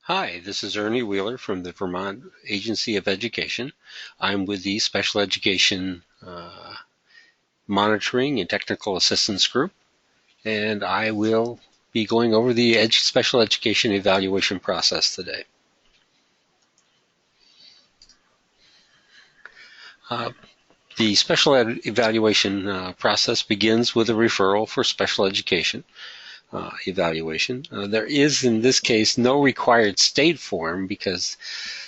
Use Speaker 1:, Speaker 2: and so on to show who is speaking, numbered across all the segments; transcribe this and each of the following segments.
Speaker 1: Hi, this is Ernie Wheeler from the Vermont Agency of Education. I'm with the Special Education Monitoring and Technical Assistance Group, and I will be going over the special education evaluation process today. Uh, the special ed evaluation process begins with a referral for special education evaluation. There is, in this case, no required state form because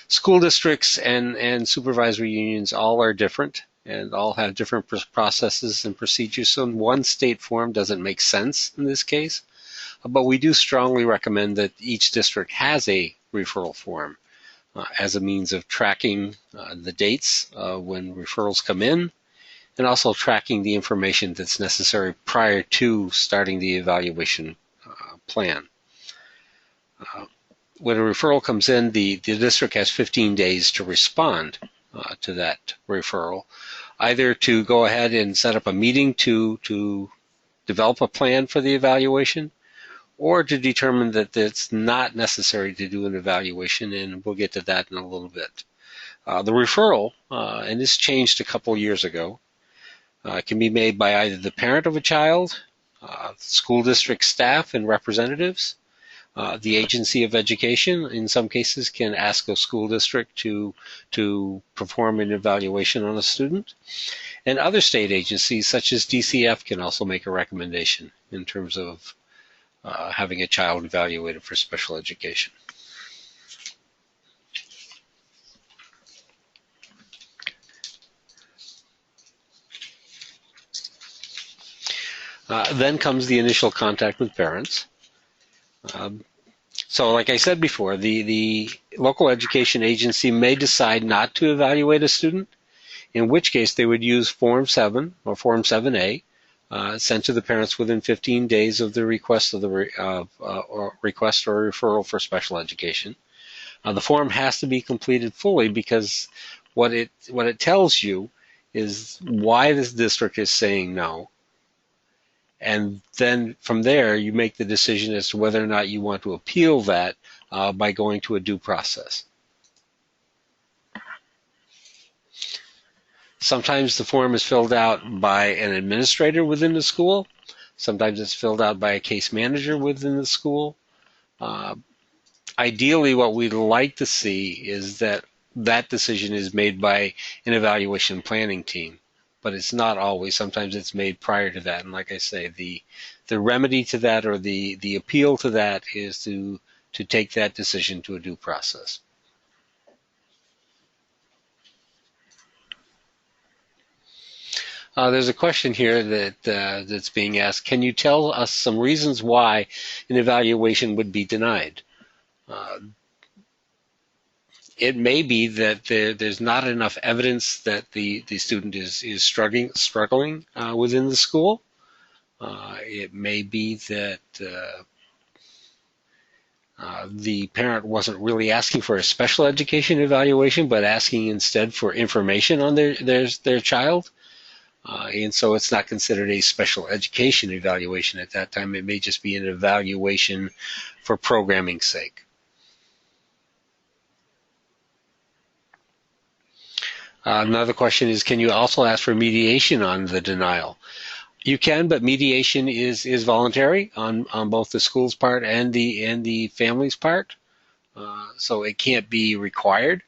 Speaker 1: school districts and supervisory unions all are different and all have different processes and procedures. So one state form doesn't make sense in this case. But we do strongly recommend that each district has a referral form as a means of tracking the dates when referrals come in, and also tracking the information that's necessary prior to starting the evaluation plan. When a referral comes in, the district has 15 days to respond to that referral, either to go ahead and set up a meeting to develop a plan for the evaluation, or to determine that it's not necessary to do an evaluation, and we'll get to that in a little bit. The referral, and this changed a couple years ago, can be made by either the parent of a child, school district staff and representatives. The Agency of Education, in some cases, can ask a school district to perform an evaluation on a student. And other state agencies, such as DCF, can also make a recommendation in terms of having a child evaluated for special education. Then comes the initial contact with parents. So like I said before, the local education agency may decide not to evaluate a student, in which case they would use Form 7 or Form 7A, sent to the parents within 15 days of the request of the request or referral for special education. The form has to be completed fully because what it tells you is why this district is saying no. And then from there, you make the decision as to whether or not you want to appeal that by going to a due process. Sometimes the form is filled out by an administrator within the school. Sometimes it's filled out by a case manager within the school. Ideally, what we'd like to see is that decision is made by an evaluation planning team. But it's not always. Sometimes it's made prior to that. And like I say, the remedy to that, or the appeal to that, is to take that decision to a due process. There's a question here that's being asked. Can you tell us some reasons why an evaluation would be denied? It may be that there's not enough evidence that the student is struggling within the school. It may be that the parent wasn't really asking for a special education evaluation, but asking instead for information on their child. And so it's not considered a special education evaluation at that time. It may just be an evaluation for programming's sake. Another question is, can you also ask for mediation on the denial? You can, but mediation is voluntary on both the school's part and the family's part. So it can't be required.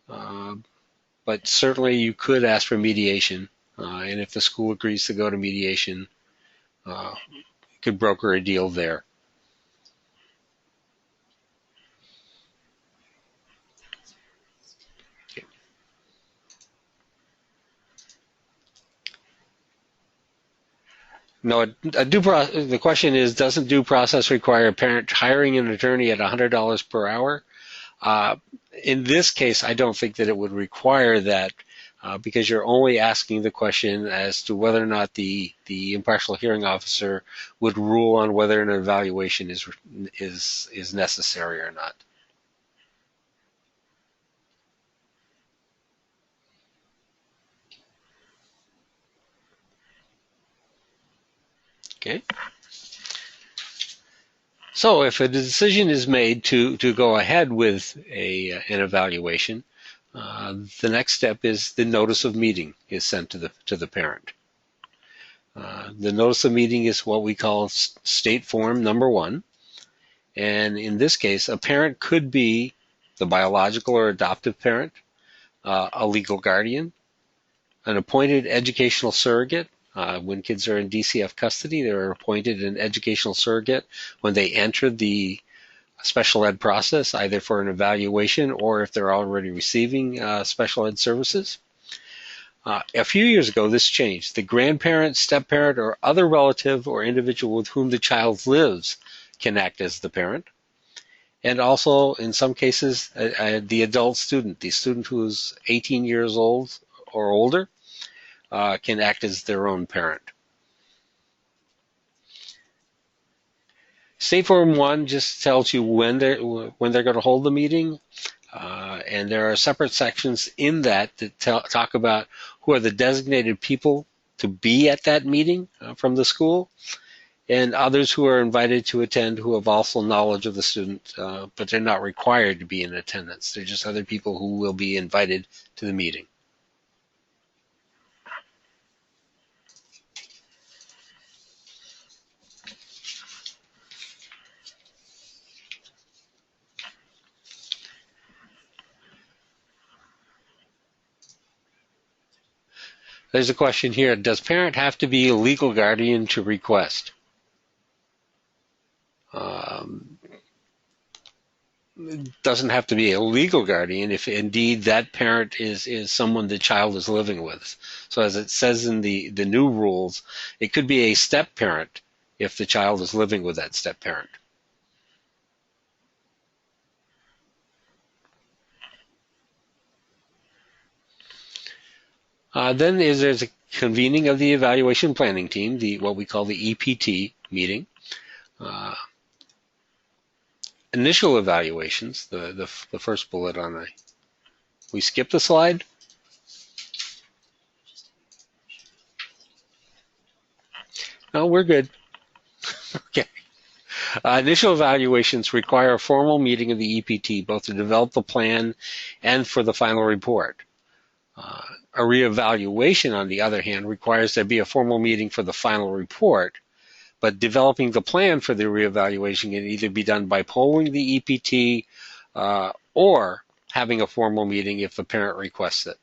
Speaker 1: But certainly you could ask for mediation. And if the school agrees to go to mediation, you could broker a deal there. No, the question is, doesn't due process require a parent hiring an attorney at $100 per hour? In this case, I don't think that it would require that because you're only asking the question as to whether or not the impartial hearing officer would rule on whether an evaluation is necessary or not. Okay. So if a decision is made to go ahead with an evaluation, the next step is the notice of meeting is sent to the parent. The notice of meeting is what we call state form number 1. And in this case, a parent could be the biological or adoptive parent, a legal guardian, an appointed educational surrogate. When kids are in DCF custody, they're appointed an educational surrogate when they enter the special ed process, either for an evaluation or if they're already receiving special ed services. A few years ago, this changed. The grandparent, step-parent, or other relative or individual with whom the child lives can act as the parent. And also, in some cases, the adult student, the student who's 18 years old or older, can act as their own parent. State Form 1 just tells you when they're going to hold the meeting, and there are separate sections in that talk about who are the designated people to be at that meeting from the school, and others who are invited to attend who have also knowledge of the student, but they're not required to be in attendance. They're just other people who will be invited to the meeting. There's a question here. Does parent have to be a legal guardian to request? It doesn't have to be a legal guardian if indeed that parent is someone the child is living with. So as it says in the new rules, it could be a step parent if the child is living with that step parent. Then there's a convening of the evaluation planning team, what we call the EPT meeting. Initial evaluations, the first bullet on the, we skip the slide? No, we're good. Okay. Initial evaluations require a formal meeting of the EPT, both to develop the plan and for the final report. A reevaluation, on the other hand, requires there be a formal meeting for the final report, but developing the plan for the reevaluation can either be done by polling the EPT or having a formal meeting if the parent requests it.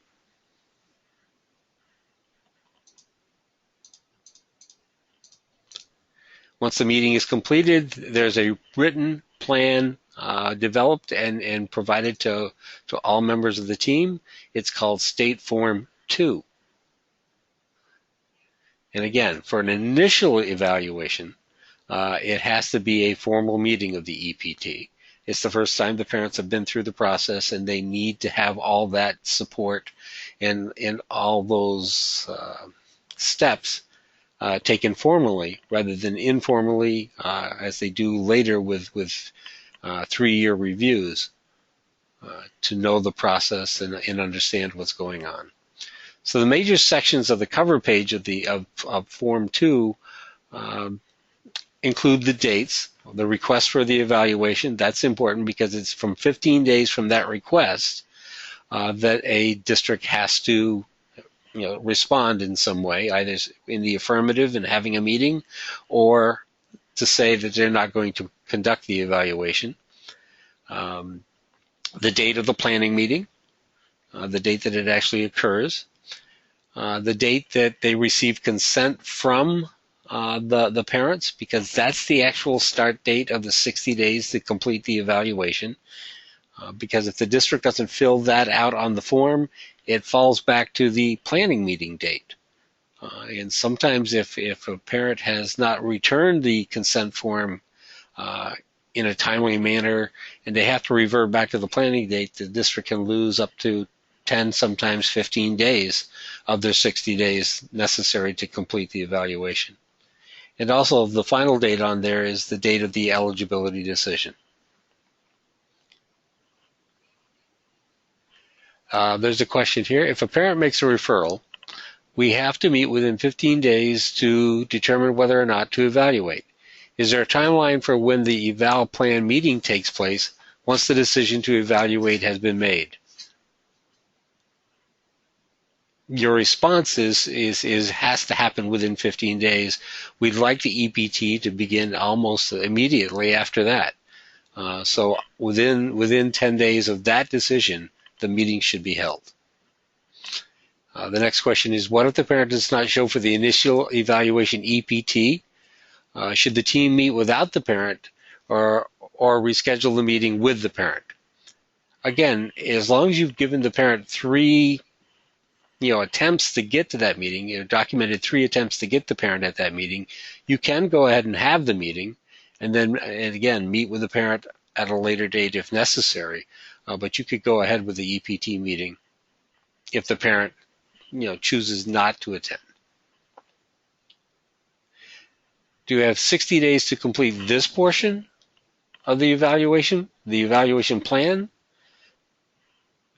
Speaker 1: Once the meeting is completed, there's a written plan developed and provided to all members of the team. It's called State Form 2. And again, for an initial evaluation, it has to be a formal meeting of the EPT. It's the first time the parents have been through the process, and they need to have all that support and all those steps taken formally rather than informally, as they do later with 3-year reviews, to know the process and understand what's going on. So the major sections of the cover page of Form 2 include the dates, the request for the evaluation. That's important because it's from 15 days from that request that a district has to respond in some way, either in the affirmative and having a meeting, or to say that they're not going to conduct the evaluation. The date of the planning meeting, the date that it actually occurs, the date that they receive consent from the parents, because that's the actual start date of the 60 days to complete the evaluation. Because if the district doesn't fill that out on the form, it falls back to the planning meeting date. And sometimes if a parent has not returned the consent form in a timely manner and they have to revert back to the planning date, the district can lose up to 10, sometimes 15 days of their 60 days necessary to complete the evaluation. And also the final date on there is the date of the eligibility decision. There's a question here. If a parent makes a referral, we have to meet within 15 days to determine whether or not to evaluate. Is there a timeline for when the eval plan meeting takes place once the decision to evaluate has been made? Your response is has to happen within 15 days. We'd like the EPT to begin almost immediately after that. So within 10 days of that decision, the meeting should be held. The next question is, what if the parent does not show for the initial evaluation EPT? Should the team meet without the parent or reschedule the meeting with the parent? Again, as long as you've given the parent 3 attempts to get to that meeting, documented 3 attempts to get the parent at that meeting, you can go ahead and have the meeting and then, again, meet with the parent at a later date if necessary. But you could go ahead with the EPT meeting if the parent, chooses not to attend. Do you have 60 days to complete this portion of the evaluation plan?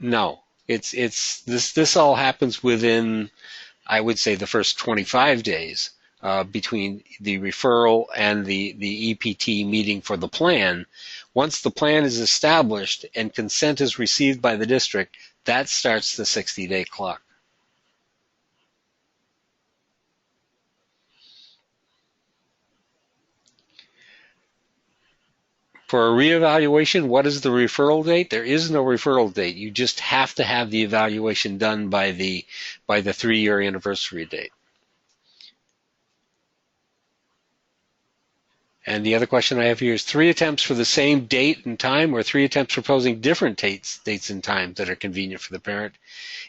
Speaker 1: No. This all happens within, I would say, the first 25 days between the referral and the EPT meeting for the plan. Once the plan is established and consent is received by the district, that starts the 60-day clock. For a reevaluation, what is the referral date? There is no referral date. You just have to have the evaluation done by the 3-year anniversary date. And the other question I have here is 3 attempts for the same date and time, or 3 attempts proposing different dates and times that are convenient for the parent.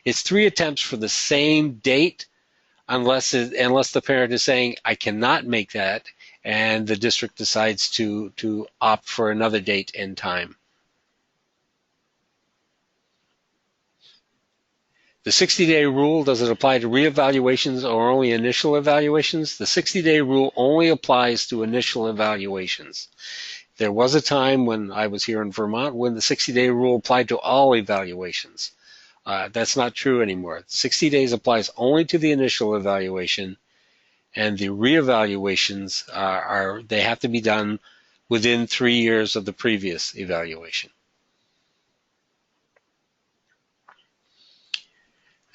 Speaker 1: It's 3 attempts for the same date unless the parent is saying, I cannot make that, and the district decides to opt for another date and time. The 60-day rule, does it apply to reevaluations or only initial evaluations? The 60-day rule only applies to initial evaluations. There was a time when I was here in Vermont when the 60-day rule applied to all evaluations. That's not true anymore. 60 days applies only to the initial evaluation, and the reevaluations they have to be done within 3 years of the previous evaluation.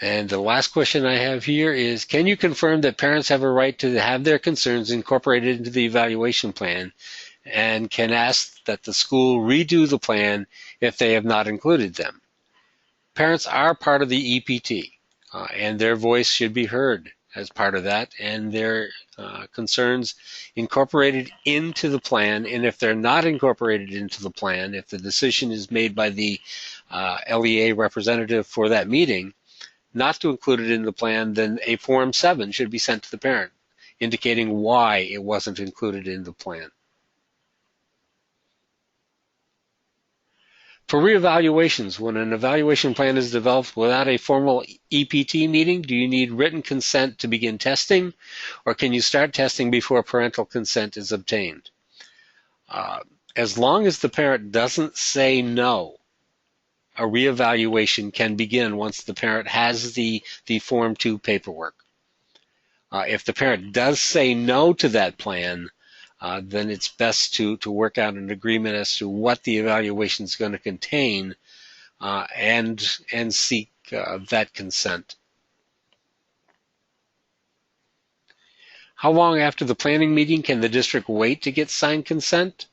Speaker 1: And the last question I have here is, can you confirm that parents have a right to have their concerns incorporated into the evaluation plan and can ask that the school redo the plan if they have not included them? Parents are part of the EPT, and their voice should be heard as part of that, and their concerns incorporated into the plan. And if they're not incorporated into the plan, if the decision is made by the LEA representative for that meeting not to include it in the plan, then a Form 7 should be sent to the parent indicating why it wasn't included in the plan. For reevaluations, when an evaluation plan is developed without a formal EPT meeting, do you need written consent to begin testing, or can you start testing before parental consent is obtained? As long as the parent doesn't say no, a reevaluation can begin once the parent has the Form 2 paperwork. If the parent does say no to that plan, then it's best to work out an agreement as to what the evaluation is going to contain and seek that consent. How long after the planning meeting can the district wait to get signed consent?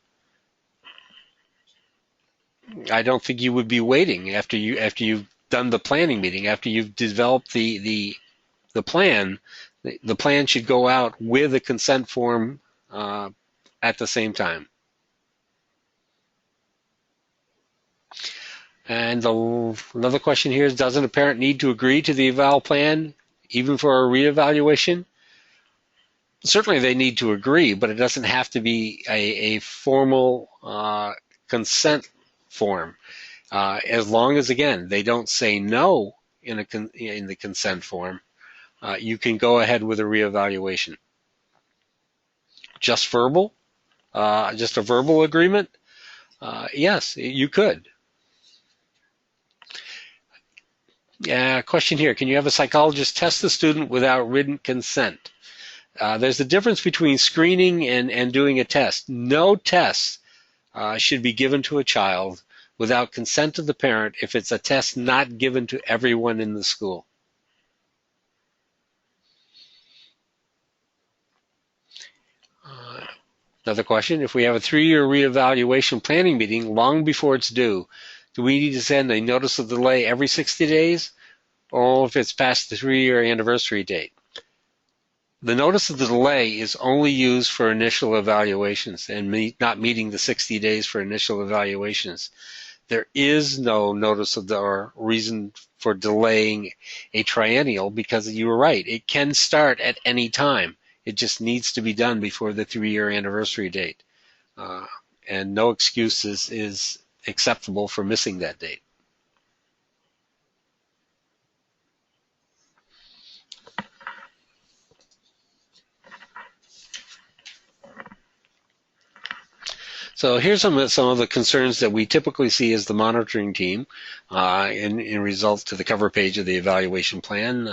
Speaker 1: I don't think you would be waiting after you've done the planning meeting. After you've developed the plan, the plan should go out with a consent form at the same time. And another question here is, doesn't a parent need to agree to the eval plan even for a reevaluation? Certainly they need to agree, but it doesn't have to be a formal consent form. As long as, again, they don't say no in the consent form, you can go ahead with a reevaluation. Just verbal? Just a verbal agreement? Yes, you could. Question here, can you have a psychologist test the student without written consent? There's a difference between screening and doing a test. No test should be given to a child without consent of the parent if it's a test not given to everyone in the school. Another question, if we have a 3-year reevaluation planning meeting long before it's due, do we need to send a notice of delay every 60 days or if it's past the 3-year anniversary date? The notice of the delay is only used for initial evaluations and not meeting the 60 days for initial evaluations. There is no notice of or reason for delaying a triennial because you were right. It can start at any time. It just needs to be done before the 3-year anniversary date. And no excuse is acceptable for missing that date. So here's some of the concerns that we typically see as the monitoring team in result to the cover page of the evaluation plan.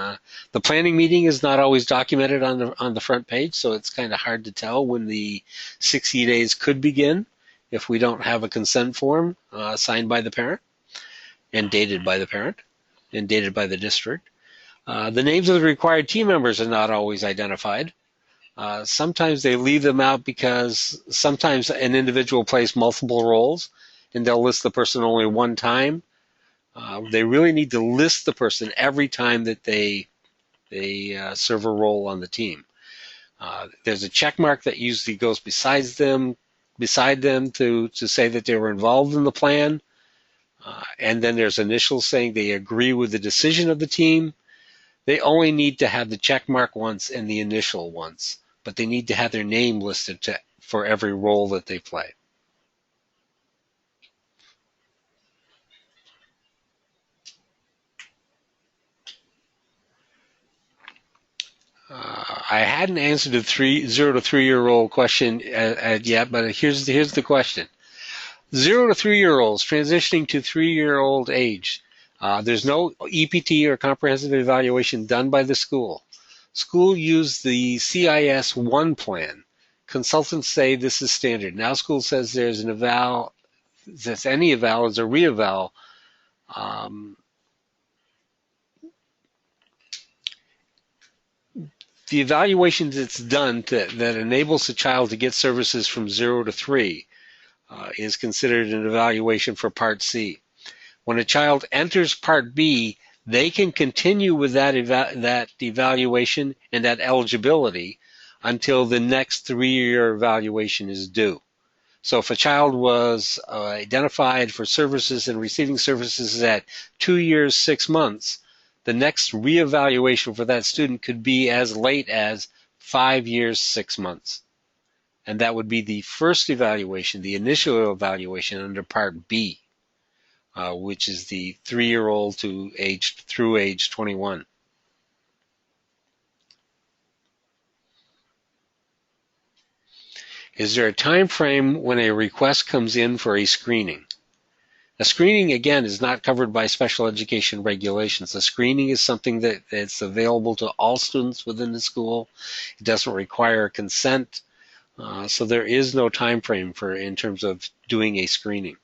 Speaker 1: The planning meeting is not always documented on the front page, so it's kind of hard to tell when the 60 days could begin if we don't have a consent form signed by the parent and dated by the parent and dated by the district. The names of the required team members are not always identified. Sometimes they leave them out because sometimes an individual plays multiple roles and they'll list the person only one time. They really need to list the person every time that they serve a role on the team. There's a check mark that usually goes beside them to say that they were involved in the plan. And then there's initials saying they agree with the decision of the team. They only need to have the check mark once and the initial once, but they need to have their name listed for every role that they play. I hadn't answered the 0 to 3-year-old question yet, but here's the question. 0 to 3-year-olds transitioning to 3-year-old age. There's no EPT or comprehensive evaluation done by the school. School used the CIS 1 plan. Consultants say this is standard. Now school says there's an eval, that any eval is a re-eval. The evaluation that's done that enables the child to get services from 0 to 3 is considered an evaluation for Part C. When a child enters Part B, they can continue with that evaluation and that eligibility until the next 3-year evaluation is due. So if a child was identified for services and receiving services at 2 years, 6 months, the next reevaluation for that student could be as late as 5 years, 6 months. And that would be the first evaluation, the initial evaluation under Part B, which is the 3-year-old through age 21. Is there a time frame when a request comes in for a screening? A screening, again, is not covered by special education regulations. A screening is something that's available to all students within the school. It doesn't require consent, so there is no time frame in terms of doing a screening.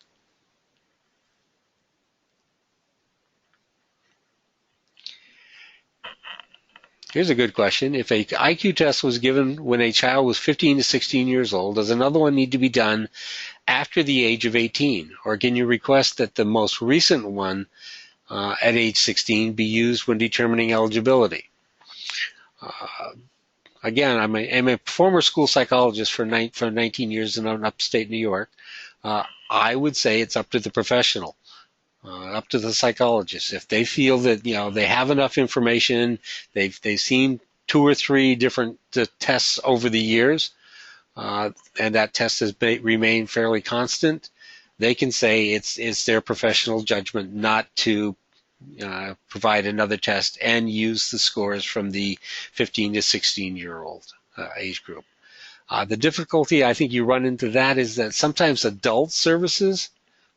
Speaker 1: Here's a good question. If a IQ test was given when a child was 15 to 16 years old, does another one need to be done after the age of 18? Or can you request that the most recent one at age 16 be used when determining eligibility? Again, I'm a former school psychologist for 19 years in upstate New York. I would say it's up to the professional. Up to the psychologist. If they feel that they have enough information, they've seen 2 or 3 different tests over the years, and that test has remained fairly constant, they can say it's their professional judgment not to provide another test and use the scores from the 15 to 16-year-old age group. The difficulty I think you run into that is that sometimes adult services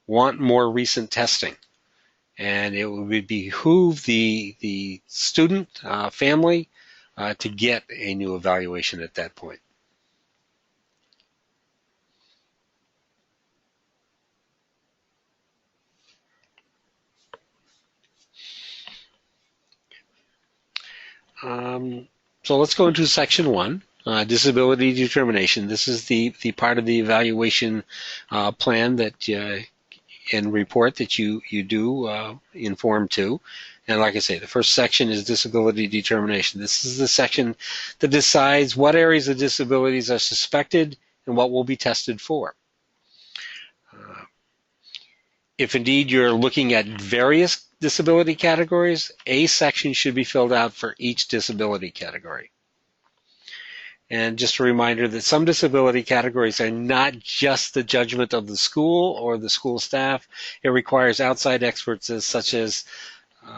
Speaker 1: want more recent testing, and it would behoove the student family to get a new evaluation at that point. So let's go into section 1, disability determination. This is the part of the evaluation plan that and report that you do in Form 2. And like I say, the first section is disability determination. This is the section that decides what areas of disabilities are suspected and what will be tested for. If indeed you're looking at various disability categories, a section should be filled out for each disability category. And just a reminder that some disability categories are not just the judgment of the school or the school staff. It requires outside experts such as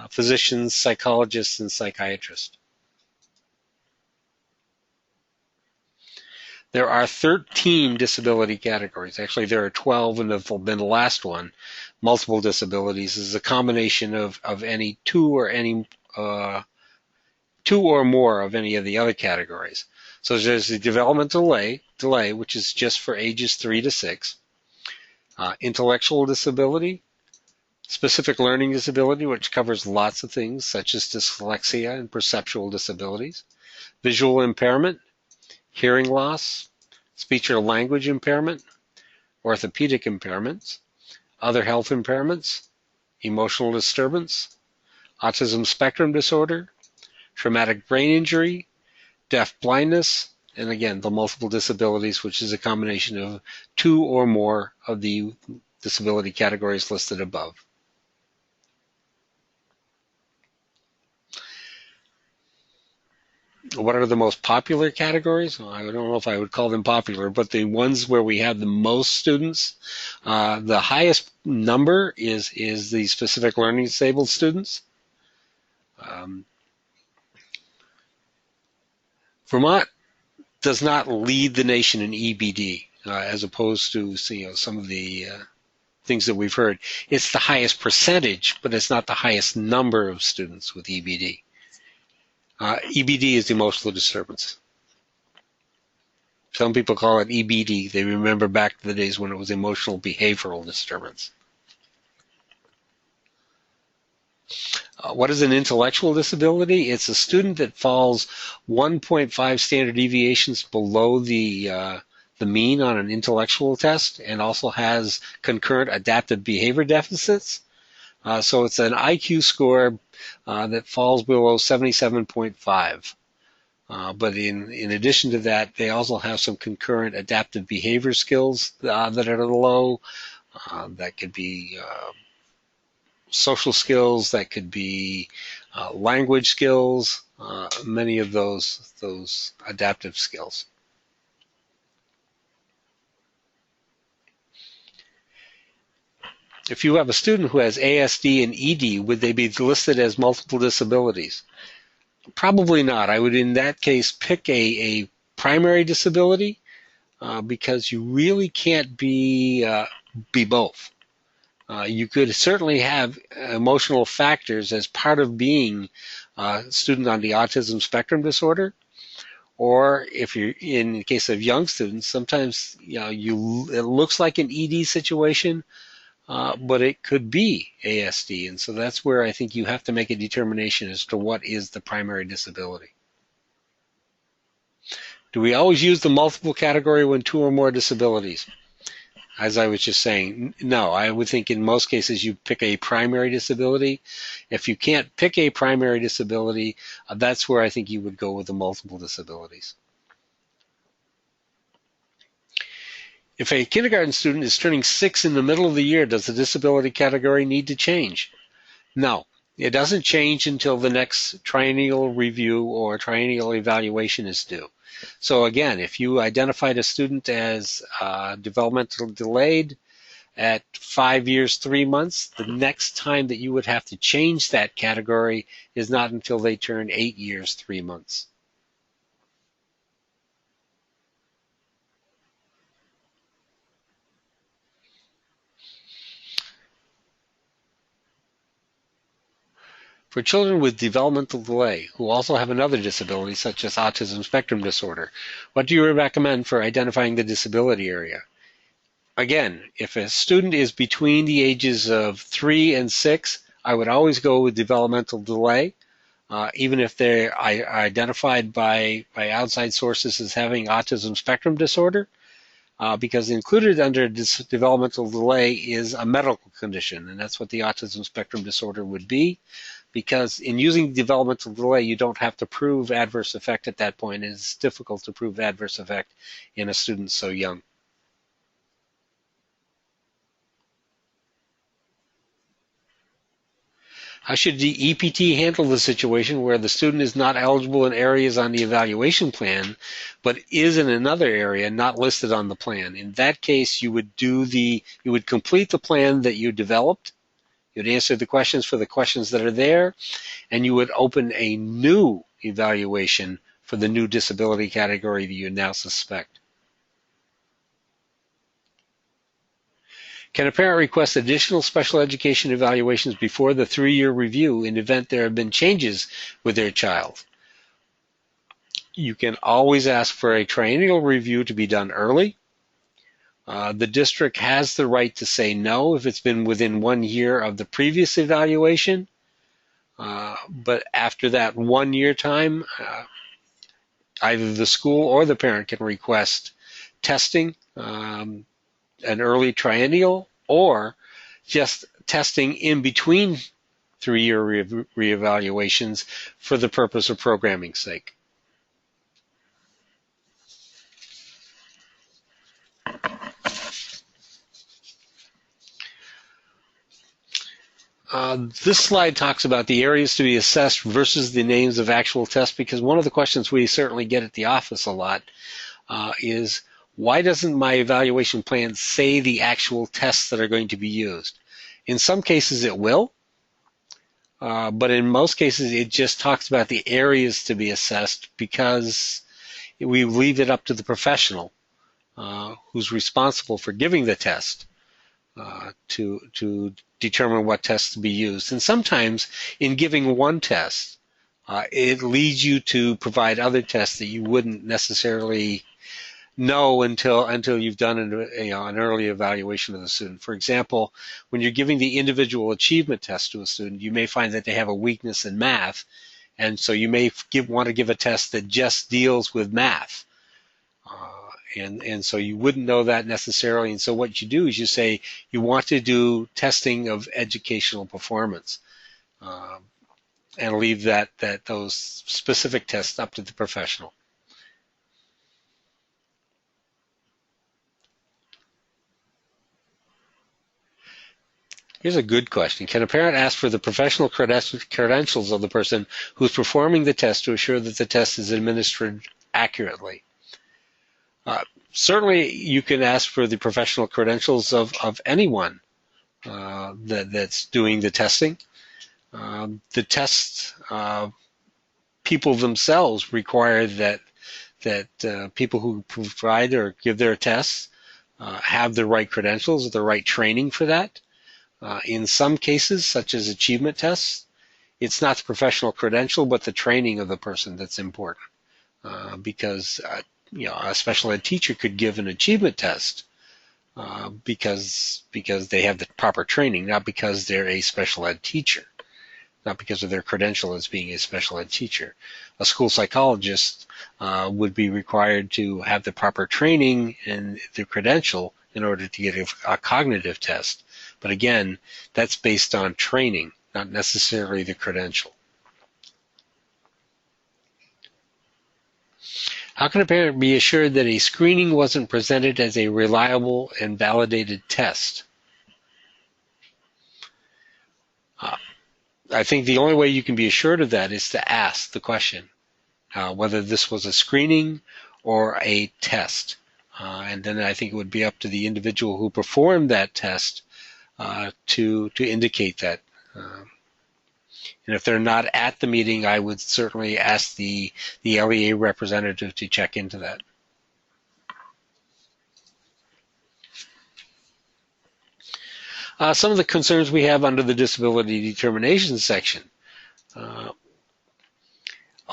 Speaker 1: physicians, psychologists, and psychiatrists. There are 13 disability categories. Actually, there are 12, and have been the last one. Multiple disabilities is a combination of any two or more of any of the other categories. So there's the developmental delay, which is just for ages 3 to 6. Intellectual disability, specific learning disability, which covers lots of things such as dyslexia and perceptual disabilities. Visual impairment, hearing loss, speech or language impairment, orthopedic impairments, other health impairments, emotional disturbance, autism spectrum disorder, traumatic brain injury, deaf blindness, and again, the multiple disabilities, which is a combination of 2 or more of the disability categories listed above. What are the most popular categories? Well, I don't know if I would call them popular, but the ones where we have the most students, the highest number is the specific learning disabled students. Vermont does not lead the nation in EBD, as opposed to some of the things that we've heard. It's the highest percentage, but it's not the highest number of students with EBD. EBD is emotional disturbance. Some people call it EBD. They remember back to the days when it was emotional behavioral disturbance. What is an intellectual disability? It's a student that falls 1.5 standard deviations below the mean on an intellectual test and also has concurrent adaptive behavior deficits. So it's an IQ score that falls below 77.5. But in addition to that, they also have some concurrent adaptive behavior skills that are low. That could be social skills, that could be language skills, many of those adaptive skills. If you have a student who has ASD and ED, would they be listed as multiple disabilities? Probably not. I would, in that case, pick a primary disability because you really can't be both. You could certainly have emotional factors as part of being a student on the autism spectrum disorder, or if you're in the case of young students, sometimes it looks like an ED situation, but it could be ASD, and so that's where I think you have to make a determination as to what is the primary disability. Do we always use the multiple category when 2 or more disabilities? As I was just saying, no, I would think in most cases you pick a primary disability. If you can't pick a primary disability, that's where I think you would go with the multiple disabilities. If a kindergarten student is turning 6 in the middle of the year, does the disability category need to change? No, it doesn't change until the next triennial review or triennial evaluation is due. So again, if you identified a student as developmental delayed at 5 years, 3 months, the next time that you would have to change that category is not until they turn 8 years, 3 months. For children with developmental delay who also have another disability such as autism spectrum disorder, what do you recommend for identifying the disability area? Again, if a student is between the ages of 3 and 6, I would always go with developmental delay, even if they're identified by outside sources as having autism spectrum disorder, because included under this developmental delay is a medical condition, and that's what the autism spectrum disorder would be, because in using developmental delay, you don't have to prove adverse effect at that point, and it's difficult to prove adverse effect in a student so young. How should the EPT handle the situation where the student is not eligible in areas on the evaluation plan, but is in another area not listed on the plan? In that case, you would complete the plan that you developed. You'd answer the questions for the questions that are there, and you would open a new evaluation for the new disability category that you now suspect. Can a parent request additional special education evaluations before the 3-year review in the event there have been changes with their child? You can always ask for a triennial review to be done early. The district has the right to say no if it's been within 1 year of the previous evaluation. But after that 1 year time, either the school or the parent can request testing, an early triennial, or just testing in between 3-year reevaluations for the purpose of programming's sake. This slide talks about the areas to be assessed versus the names of actual tests, because one of the questions we certainly get at the office a lot is, why doesn't my evaluation plan say the actual tests that are going to be used? In some cases it will, but in most cases it just talks about the areas to be assessed, because we leave it up to the professional who's responsible for giving the test to determine what tests to be used. And sometimes in giving one test, it leads you to provide other tests that you wouldn't necessarily know until you've done an early evaluation of the student. For example, when you're giving the individual achievement test to a student, you may find that they have a weakness in math, and so you may want to give a test that just deals with math. And so you wouldn't know that necessarily. And so what you do is you say you want to do testing of educational performance, and leave those specific tests up to the professional. Here's a good question. Can a parent ask for the professional credentials of the person who's performing the test to assure that the test is administered accurately? Certainly, you can ask for the professional credentials of anyone that's doing the testing. The test people themselves require that people who provide or give their tests have the right credentials or the right training for that. In some cases, such as achievement tests, it's not the professional credential, but the training of the person that's important. Because a special ed teacher could give an achievement test because they have the proper training, not because they're a special ed teacher, not because of their credential as being a special ed teacher. A school psychologist would be required to have the proper training and the credential in order to get a cognitive test. But again, that's based on training, not necessarily the credential. How can a parent be assured that a screening wasn't presented as a reliable and validated test? I think the only way you can be assured of that is to ask the question, whether this was a screening or a test. And then I think it would be up to the individual who performed that test to indicate that. And if they're not at the meeting, I would certainly ask the LEA representative to check into that. Some of the concerns we have under the disability determination section.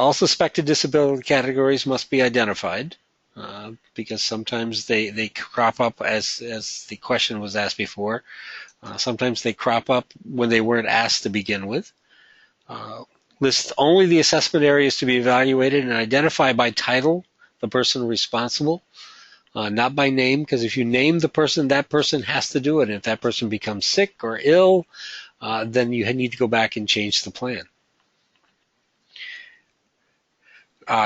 Speaker 1: All suspected disability categories must be identified because sometimes they crop up as the question was asked before. Sometimes they crop up when they weren't asked to begin with. List only the assessment areas to be evaluated and identify by title the person responsible, not by name, because if you name the person, that person has to do it. And if that person becomes sick or ill, then you need to go back and change the plan.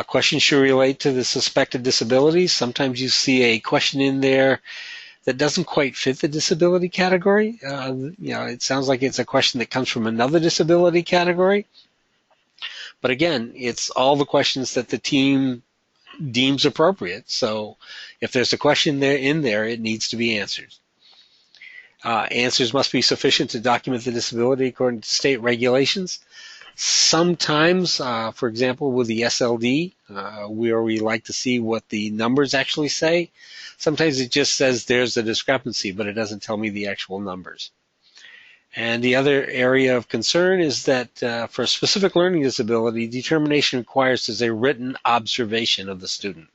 Speaker 1: Questions should relate to the suspected disabilities. Sometimes you see a question in there that doesn't quite fit the disability category. It sounds like it's a question that comes from another disability category. But again, it's all the questions that the team deems appropriate. So if there's a question in there, it needs to be answered. Answers must be sufficient to document the disability according to state regulations. Sometimes, for example, with the SLD, where we like to see what the numbers actually say, sometimes it just says there's a discrepancy, but it doesn't tell me the actual numbers. And the other area of concern is that for a specific learning disability, determination requires a written observation of the student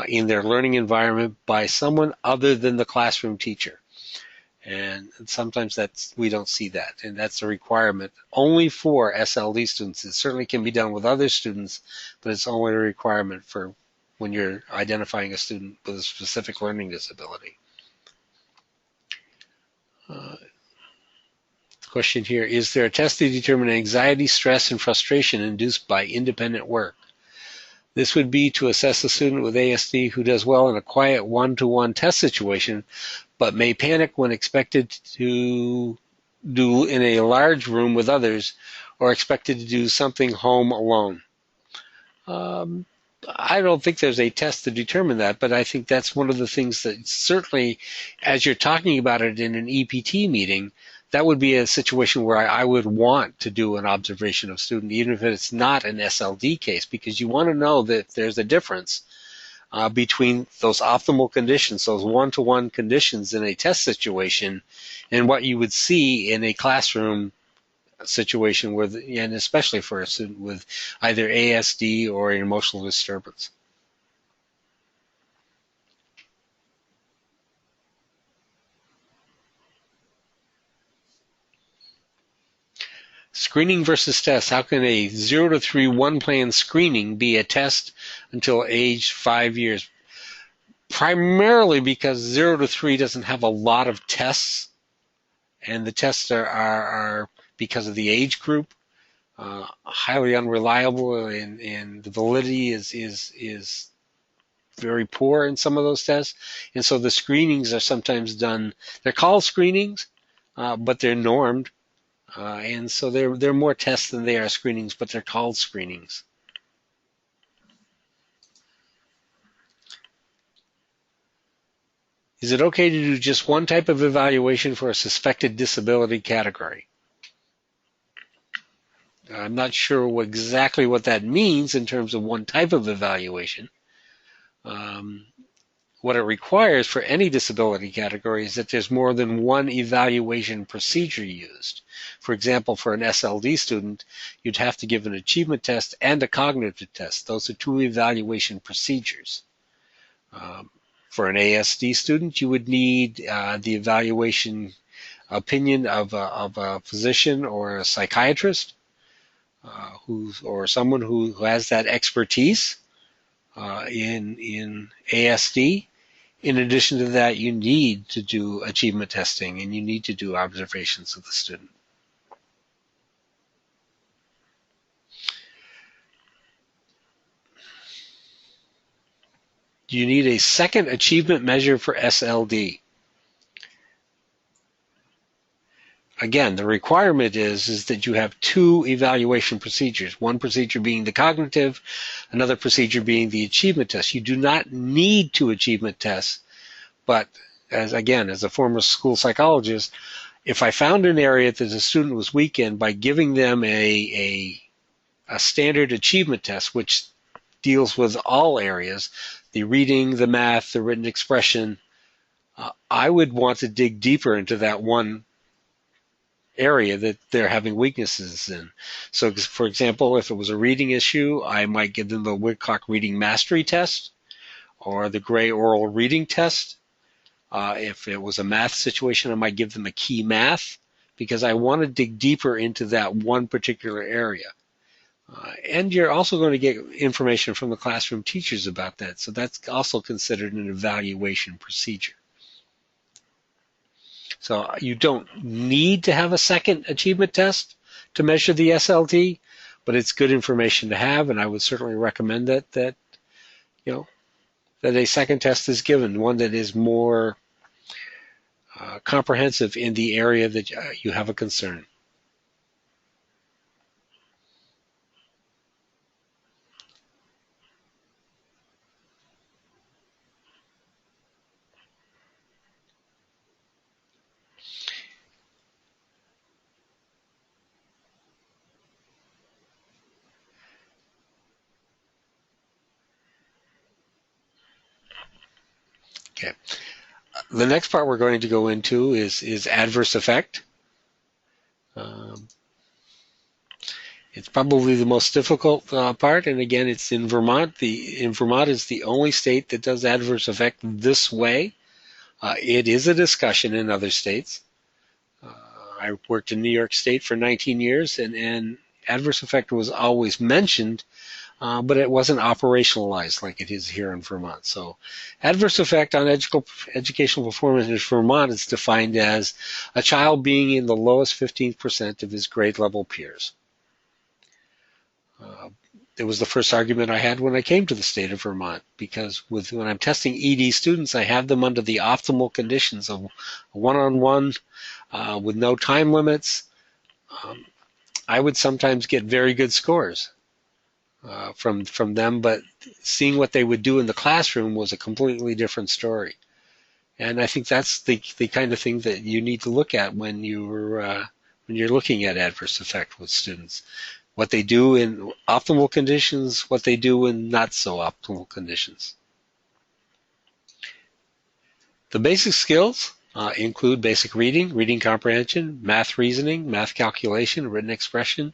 Speaker 1: in their learning environment by someone other than the classroom teacher. And sometimes we don't see that, and that's a requirement only for SLD students. It certainly can be done with other students, but it's only a requirement for when you're identifying a student with a specific learning disability. The question here, is there a test to determine anxiety, stress, and frustration induced by independent work? This would be to assess a student with ASD who does well in a quiet one-to-one test situation, but may panic when expected to do in a large room with others or expected to do something home alone. I don't think there's a test to determine that, but I think that's one of the things that certainly, as you're talking about it in an EPT meeting, that would be a situation where I would want to do an observation of student, even if it's not an SLD case, because you want to know that there's a difference between those optimal conditions, those one-to-one conditions in a test situation, and what you would see in a classroom situation, and especially for a student with either ASD or an emotional disturbance. Screening versus test. How can a 0 to 3 one-plan screening be a test until age 5 years? Primarily because 0 to 3 doesn't have a lot of tests, and the tests are because of the age group, highly unreliable, and the validity is very poor in some of those tests. And so the screenings are sometimes done, they're called screenings, but they're normed. And so they're more tests than they are screenings, but they're called screenings. Is it okay to do just one type of evaluation for a suspected disability category? I'm not sure exactly what that means in terms of one type of evaluation. What it requires for any disability category is that there's more than one evaluation procedure used. For example, for an SLD student, you'd have to give an achievement test and a cognitive test. Those are two evaluation procedures. For an ASD student, you would need the evaluation opinion of a physician or a psychiatrist or someone who has that expertise in ASD. In addition to that, you need to do achievement testing and you need to do observations of the student. Do you need a second achievement measure for SLD? Again, the requirement is that you have two evaluation procedures, one procedure being the cognitive, another procedure being the achievement test. You do not need two achievement tests, but as a former school psychologist, if I found an area that the student was weak in, by giving them a standard achievement test, which deals with all areas, the reading, the math, the written expression, I would want to dig deeper into that one area that they're having weaknesses in. So, for example, if it was a reading issue, I might give them the Woodcock Reading Mastery Test or the Gray Oral Reading Test. If it was a math situation, I might give them a key math because I want to dig deeper into that one particular area. And you're also going to get information from the classroom teachers about that. So that's also considered an evaluation procedure. So you don't need to have a second achievement test to measure the SLT, but it's good information to have, and I would certainly recommend that a second test is given, one that is more comprehensive in the area that you have a concern. Okay. The next part we're going to go into is adverse effect. It's probably the most difficult part, and again, it's in Vermont. Vermont is the only state that does adverse effect this way. It is a discussion in other states. I worked in New York State for 19 years, and adverse effect was always mentioned, but it wasn't operationalized like it is here in Vermont. So adverse effect on educational performance in Vermont is defined as a child being in the lowest 15% of his grade level peers. It was the first argument I had when I came to the state of Vermont, because when I'm testing ED students, I have them under the optimal conditions of one-on-one with no time limits. I would sometimes get very good scores from them, but seeing what they would do in the classroom was a completely different story. And I think that's the kind of thing that you need to look at when you're looking at adverse effect with students. What they do in optimal conditions, what they do in not so optimal conditions. The basic skills include basic reading, reading comprehension, math reasoning, math calculation, written expression,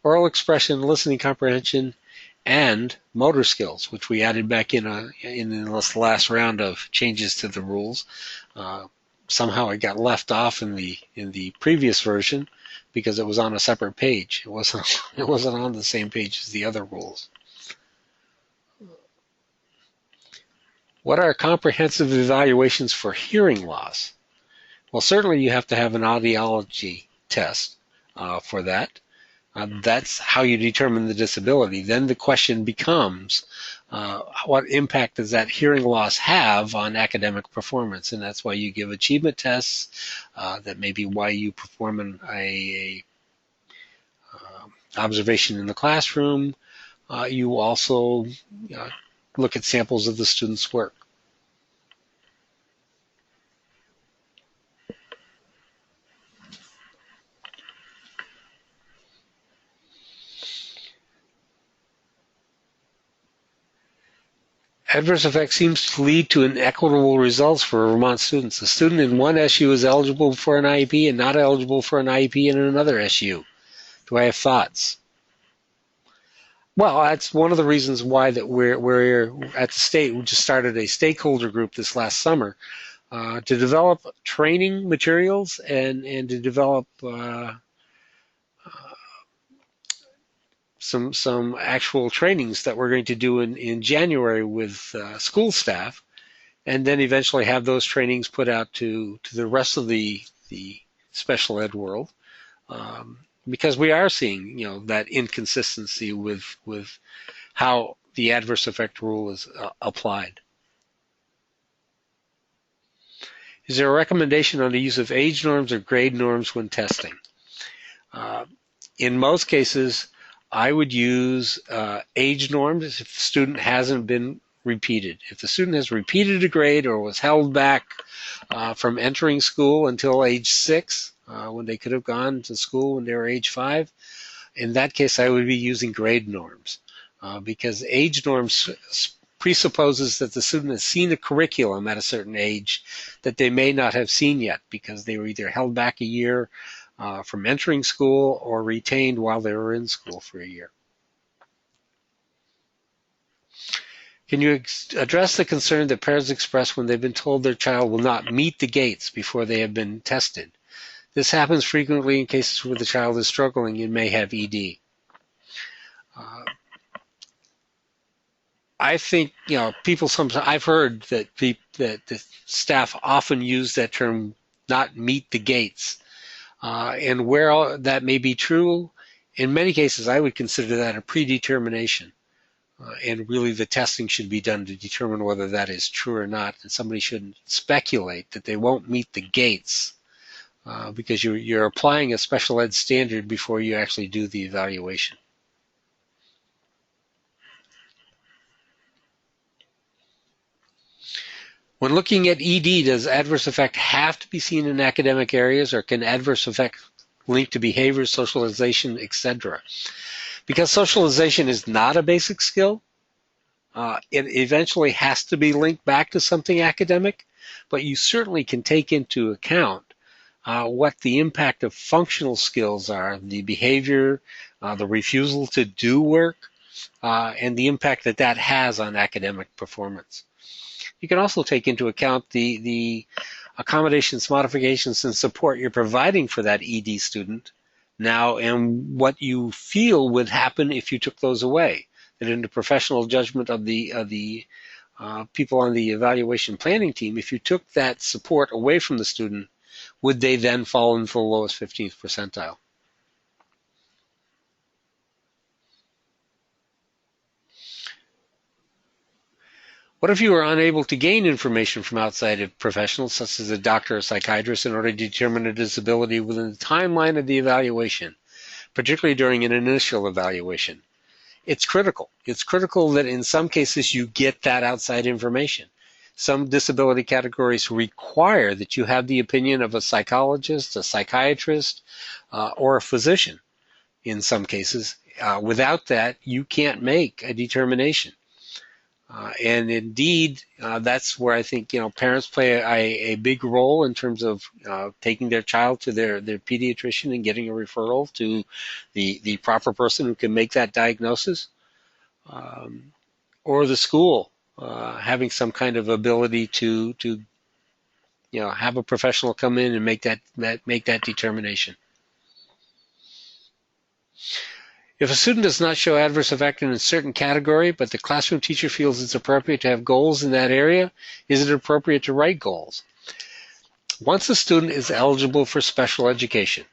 Speaker 1: oral expression, listening comprehension, and motor skills, which we added back in this last round of changes to the rules. Somehow it got left off in the previous version because it was on a separate page. It wasn't on the same page as the other rules. What are comprehensive evaluations for hearing loss? Well, certainly you have to have an audiology test for that. That's how you determine the disability. Then the question becomes, what impact does that hearing loss have on academic performance? And that's why you give achievement tests. That may be why you perform a observation in the classroom. You also look at samples of the student's work. Adverse effect seems to lead to inequitable results for Vermont students. A student in one SU is eligible for an IEP and not eligible for an IEP in another SU. Do I have thoughts? Well, that's one of the reasons why that we're at the state. We just started a stakeholder group this last summer to develop training materials and to develop some actual trainings that we're going to do in January with school staff, and then eventually have those trainings put out to the rest of the special ed world, because we are seeing that inconsistency with how the adverse effect rule is applied. Is there a recommendation on the use of age norms or grade norms when testing? In most cases, I would use age norms if the student hasn't been repeated. If the student has repeated a grade or was held back from entering school until age 6, when they could have gone to school when they were age 5, in that case I would be using grade norms, because age norms presupposes that the student has seen a curriculum at a certain age that they may not have seen yet because they were either held back a year from entering school or retained while they were in school for a year. Can you address the concern that parents express when they've been told their child will not meet the gates before they have been tested? This happens frequently in cases where the child is struggling and may have ED. I think, people sometimes, I've heard that that the staff often use that term, not meet the gates. And where that may be true, in many cases, I would consider that a predetermination. And really the testing should be done to determine whether that is true or not. And somebody shouldn't speculate that they won't meet the gates because you're applying a special ed standard before you actually do the evaluation. When looking at ED, does adverse effect have to be seen in academic areas, or can adverse effect link to behavior, socialization, etc.? Because socialization is not a basic skill, it eventually has to be linked back to something academic, but you certainly can take into account what the impact of functional skills are, the behavior, the refusal to do work, and the impact that that has on academic performance. You can also take into account the accommodations, modifications, and support you're providing for that ED student now and what you feel would happen if you took those away. That in the professional judgment of the people on the evaluation planning team, if you took that support away from the student, would they then fall into the lowest 15th percentile? What if you are unable to gain information from outside of professionals, such as a doctor or psychiatrist, in order to determine a disability within the timeline of the evaluation, particularly during an initial evaluation? It's critical. It's critical that in some cases you get that outside information. Some disability categories require that you have the opinion of a psychologist, a psychiatrist, or a physician in some cases. Without that, you can't make a determination. And indeed, that's where I think parents play a big role in terms of taking their child to their pediatrician and getting a referral to the proper person who can make that diagnosis, or the school having some kind of ability to have a professional come in and make that determination. If a student does not show adverse effect in a certain category, but the classroom teacher feels it's appropriate to have goals in that area, is it appropriate to write goals? Once a student is eligible for special education,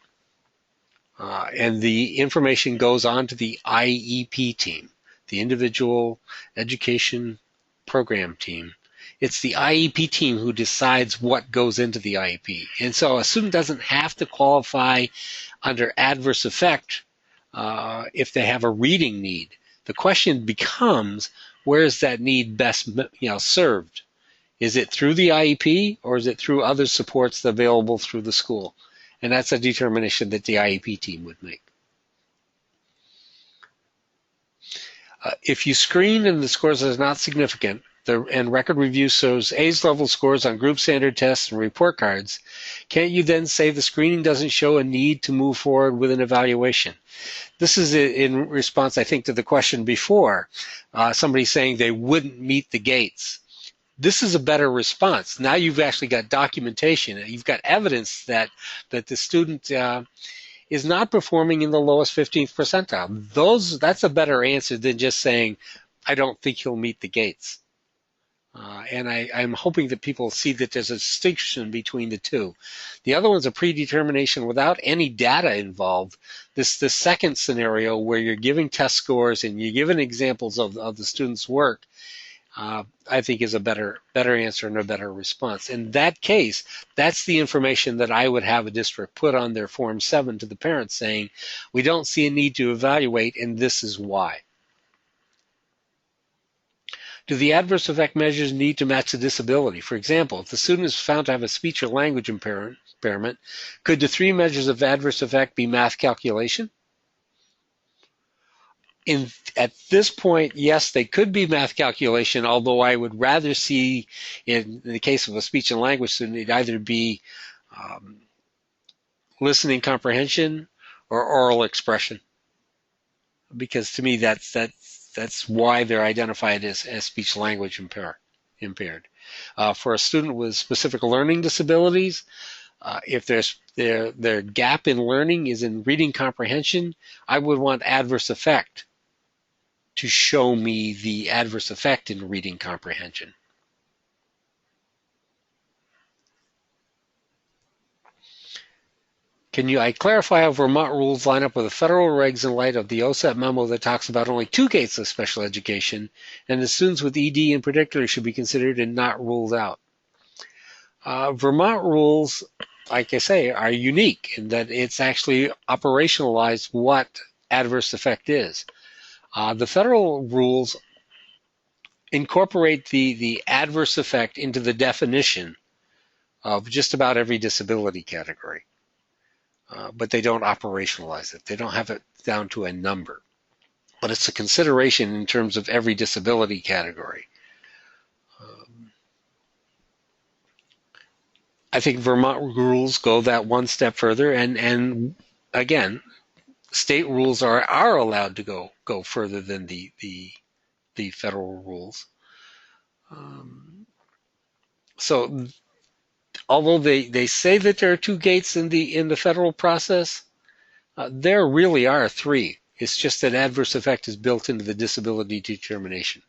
Speaker 1: and the information goes on to the IEP team, the Individual Education Program team, it's the IEP team who decides what goes into the IEP. And so a student doesn't have to qualify under adverse effect if they have a reading need. The question becomes, where is that need best served? Is it through the IEP, or is it through other supports available through the school? And that's a determination that the IEP team would make. If you screen and the scores are not significant, and record review shows A's level scores on group standard tests and report cards, can't you then say the screening doesn't show a need to move forward with an evaluation? This is in response, I think, to the question before, somebody saying they wouldn't meet the gates. This is a better response. Now you've actually got documentation. You've got evidence that the student is not performing in the lowest 15th percentile. That's a better answer than just saying, I don't think he'll meet the gates. And I'm hoping that people see that there's a distinction between the two. The other one's a predetermination without any data involved. The second scenario where you're giving test scores and you're giving examples of the student's work, I think is a better answer and a better response. In that case, that's the information that I would have a district put on their Form 7 to the parents saying, we don't see a need to evaluate and this is why. Do the adverse effect measures need to match the disability? For example, if the student is found to have a speech or language impairment, could the 3 measures of adverse effect be math calculation? At this point, yes, they could be math calculation, although I would rather see, in the case of a speech and language student, it'd either be listening comprehension, or oral expression. Because to me, that's why they're identified as speech language impaired. For a student with specific learning disabilities, if their gap in learning is in reading comprehension, I would want adverse effect to show me the adverse effect in reading comprehension. Can I clarify how Vermont rules line up with the federal regs in light of the OSEP memo that talks about only 2 gates of special education, and the students with ED in particular should be considered and not ruled out? Vermont rules, like I say, are unique in that it's actually operationalized what adverse effect is. The federal rules incorporate the adverse effect into the definition of just about every disability category. But they don't operationalize it. They don't have it down to a number. But it's a consideration in terms of every disability category. I think Vermont rules go that one step further, and again, state rules are allowed to go further than the federal rules. So although they say that there are 2 gates in the federal process, there really are 3. It's just that adverse effect is built into the disability determination.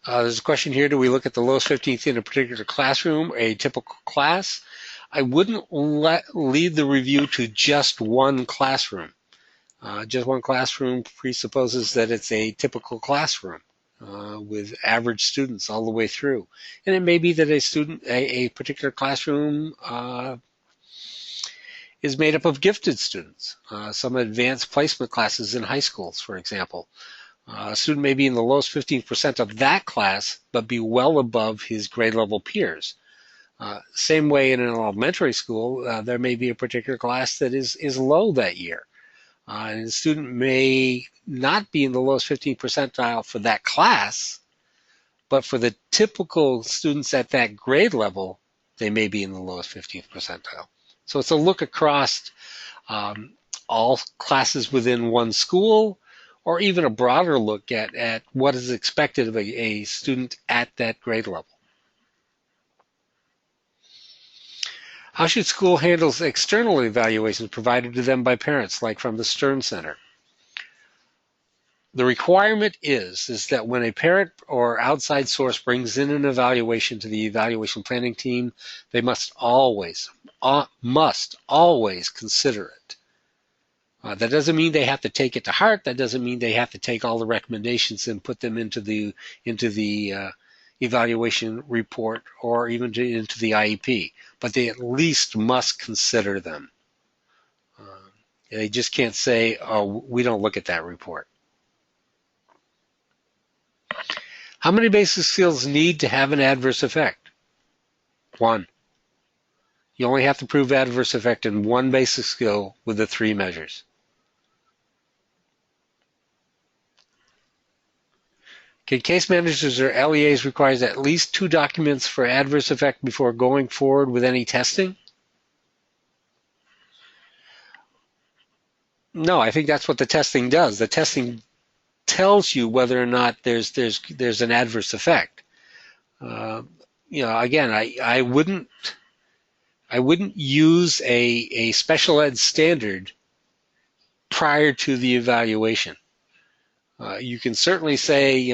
Speaker 1: There's a question here, do we look at the lowest 15th in a particular classroom, a typical class? I wouldn't leave the review to just one classroom. Just one classroom presupposes that it's a typical classroom with average students all the way through. And it may be that a particular classroom is made up of gifted students. Some advanced placement classes in high schools, for example. A student may be in the lowest 15% of that class, but be well above his grade level peers. Same way in an elementary school, there may be a particular class that is low that year. And the student may not be in the lowest 15 percentile for that class, but for the typical students at that grade level, they may be in the lowest 15th percentile. So it's a look across all classes within one school, or even a broader look at what is expected of a student at that grade level. How should school handle external evaluations provided to them by parents, like from the Stern Center? The requirement is that when a parent or outside source brings in an evaluation to the evaluation planning team, they must always consider it. That doesn't mean they have to take it to heart. That doesn't mean they have to take all the recommendations and put them into the evaluation report or even into the IEP. But they at least must consider them. They just can't say, oh, we don't look at that report. How many basic skills need to have an adverse effect? 1. You only have to prove adverse effect in 1 basic skill with the 3 measures. Can case managers or LEAs require at least 2 documents for adverse effect before going forward with any testing? No, I think that's what the testing does. The testing tells you whether or not there's an adverse effect. Again, I wouldn't use a special ed standard prior to the evaluation. You can certainly say,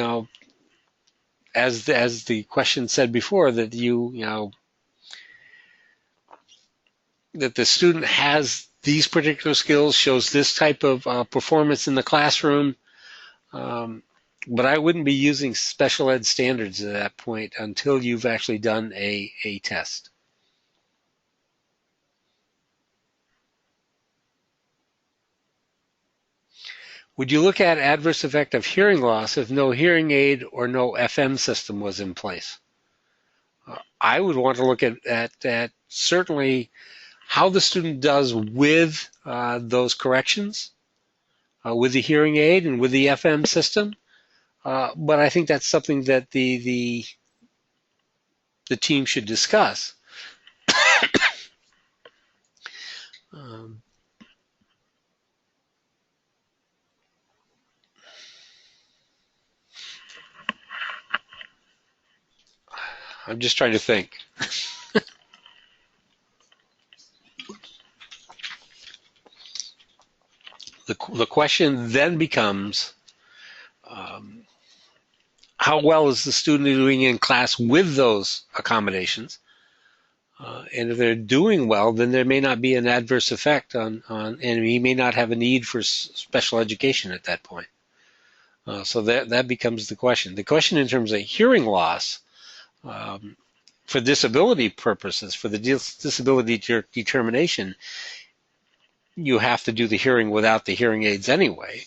Speaker 1: as the question said before, that that the student has these particular skills, shows this type of performance in the classroom, but I wouldn't be using special ed standards at that point until you've actually done a test. Would you look at adverse effect of hearing loss if no hearing aid or no FM system was in place? I would want to look at certainly how the student does with those corrections, with the hearing aid and with the FM system. But I think that's something that the team should discuss. Um, I'm just trying to think. The question then becomes, um, how well is the student doing in class with those accommodations? And if they're doing well, then there may not be an adverse effect and he may not have a need for special education at that point. So that becomes the question. The question in terms of hearing loss, um, for disability purposes, for the disability determination, you have to do the hearing without the hearing aids anyway,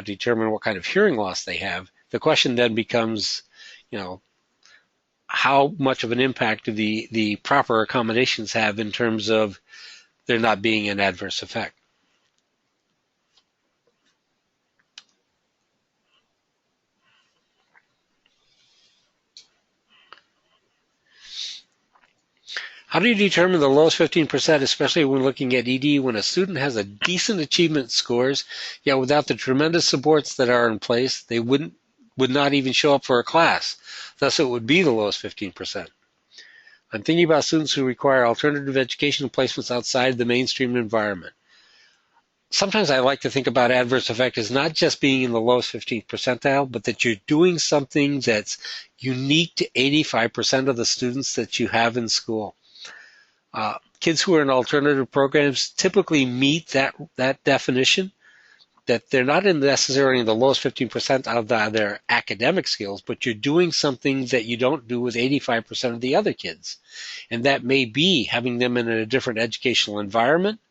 Speaker 1: determine what kind of hearing loss they have. The question then becomes, how much of an impact do the proper accommodations have in terms of there not being an adverse effect? How do you determine the lowest 15%, especially when looking at ED, when a student has a decent achievement scores, yet without the tremendous supports that are in place, they would not even show up for a class. Thus, it would be the lowest 15%. I'm thinking about students who require alternative educational placements outside the mainstream environment. Sometimes I like to think about adverse effect as not just being in the lowest 15th percentile, but that you're doing something that's unique to 85% of the students that you have in school. Kids who are in alternative programs typically meet that definition, that they're not necessarily in the lowest 15% of their academic skills, but you're doing something that you don't do with 85% of the other kids. And that may be having them in a different educational environment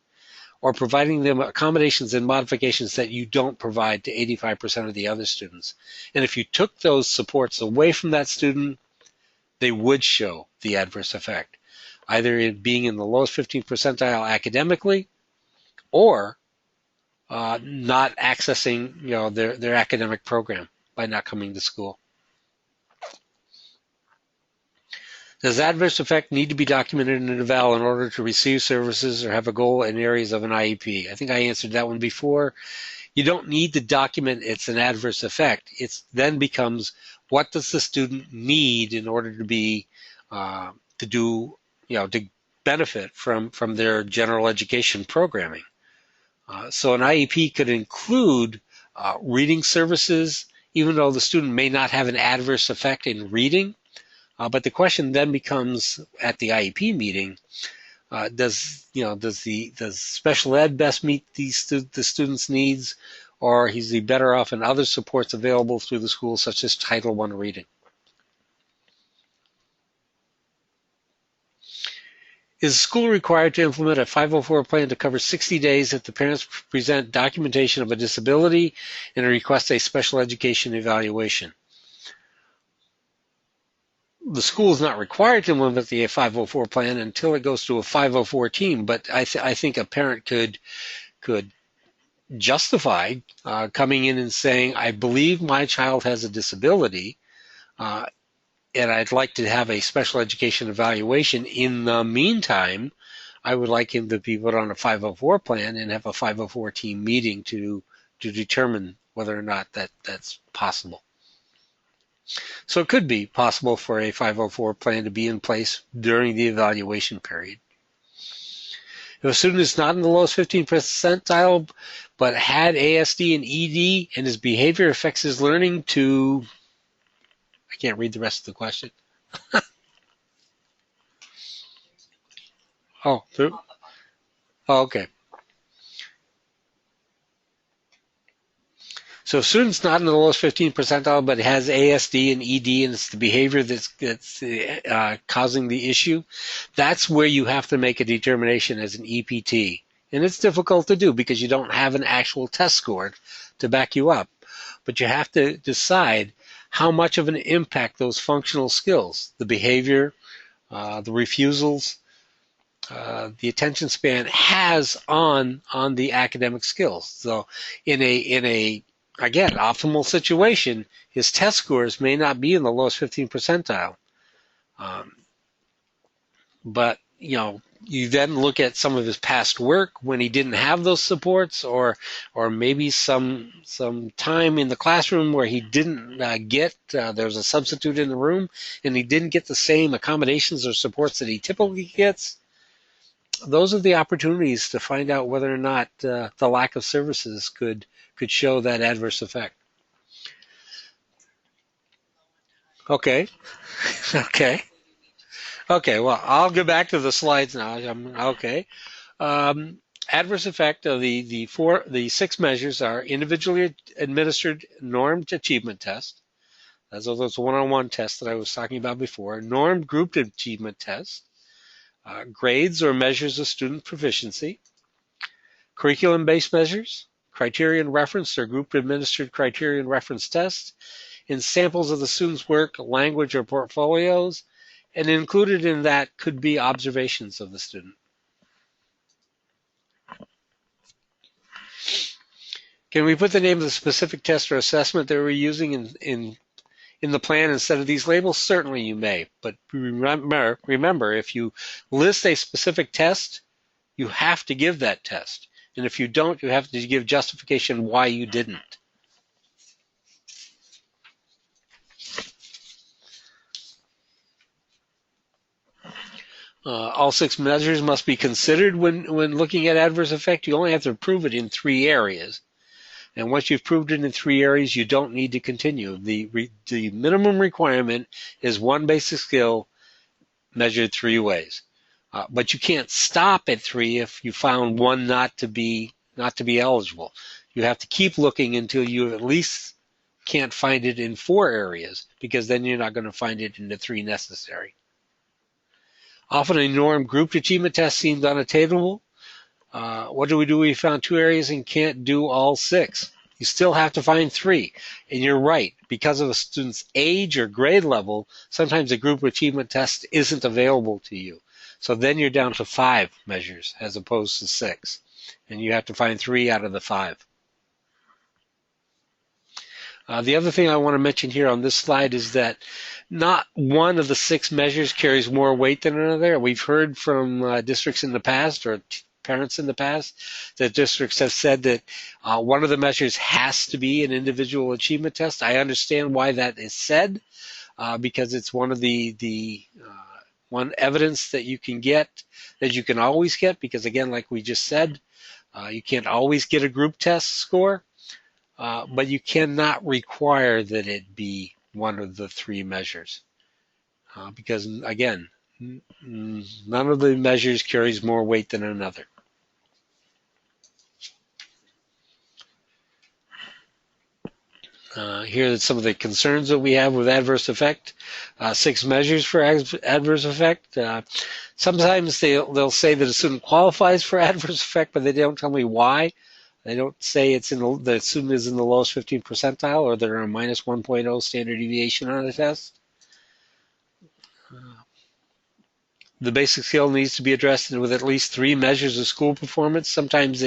Speaker 1: or providing them accommodations and modifications that you don't provide to 85% of the other students. And if you took those supports away from that student, they would show the adverse effect, either in being in the lowest 15th percentile academically or not accessing their academic program by not coming to school. Does adverse effect need to be documented in an eval in order to receive services or have a goal in areas of an IEP? I think I answered that one before. You don't need to document it's an adverse effect. It then becomes, what does the student need in order to be to benefit from their general education programming? So an IEP could include reading services, even though the student may not have an adverse effect in reading. But the question then becomes at the IEP meeting: does special ed best meet the student's needs, or is he better off in other supports available through the school, such as Title I reading? Is the school required to implement a 504 plan to cover 60 days if the parents present documentation of a disability and request a special education evaluation? The school is not required to implement the 504 plan until it goes to a 504 team, but I think a parent could justify coming in and saying, I believe my child has a disability, and I'd like to have a special education evaluation. In the meantime, I would like him to be put on a 504 plan and have a 504 team meeting to determine whether or not that's possible. So it could be possible for a 504 plan to be in place during the evaluation period. If a student is not in the lowest 15th percentile but had ASD and ED and his behavior affects his learning to, I can't read the rest of the question. Oh, okay. So if student's not in the lowest 15th percentile but has ASD and ED and it's the behavior that's causing the issue, that's where you have to make a determination as an EPT. And it's difficult to do because you don't have an actual test score to back you up. But you have to decide how much of an impact those functional skills, the behavior, the refusals, the attention span has on the academic skills. So in a again, optimal situation, his test scores may not be in the lowest 15th percentile. But, You then look at some of his past work when he didn't have those supports, or maybe some time in the classroom where he didn't get there was a substitute in the room and he didn't get the same accommodations or supports that he typically gets. Those are the opportunities to find out whether or not the lack of services could show that adverse effect. Okay. Okay. Okay. Well, I'll go back to the slides now. Okay. Adverse effect of the 6 measures are individually administered normed achievement test. Those are those one-on-one tests that I was talking about before. Normed grouped achievement test. Grades or measures of student proficiency. Curriculum-based measures. Criterion referenced or group administered criterion reference tests. In samples of the student's work, language, or portfolios. And included in that could be observations of the student. Can we put the name of the specific test or assessment that we're using in the plan instead of these labels? Certainly you may, but remember, if you list a specific test, you have to give that test. And if you don't, you have to give justification why you didn't. All 6 measures must be considered when looking at adverse effect. You only have to prove it in 3 areas. And once you've proved it in 3 areas, you don't need to continue. The minimum requirement is 1 basic skill measured 3 ways. But you can't stop at 3 if you found 1 not to be eligible. You have to keep looking until you at least can't find it in 4 areas, because then you're not going to find it in the 3 necessary. Often a norm grouped achievement test seems unattainable. What do? We found 2 areas and can't do all 6. You still have to find 3. And you're right, because of a student's age or grade level, sometimes a group achievement test isn't available to you. So then you're down to 5 measures as opposed to 6. And you have to find 3 out of the 5. The other thing I want to mention here on this slide is that not one of the 6 measures carries more weight than another. We've heard from districts in the past, or parents in the past, that districts have said that one of the measures has to be an individual achievement test. I understand why that is said, because it's one of the one evidence that you can get, that you can always get, because again, like we just said, you can't always get a group test score, but you cannot require that it be one of the 3 measures, because again, none of the measures carries more weight than another. Here are some of the concerns that we have with adverse effect. 6 measures for adverse effect. Sometimes they'll say that a student qualifies for adverse effect, but they don't tell me why. They don't say the student is in the lowest 15th percentile, or they're a minus 1.0 standard deviation on the test. The basic skill needs to be addressed with at least 3 measures of school performance. Sometimes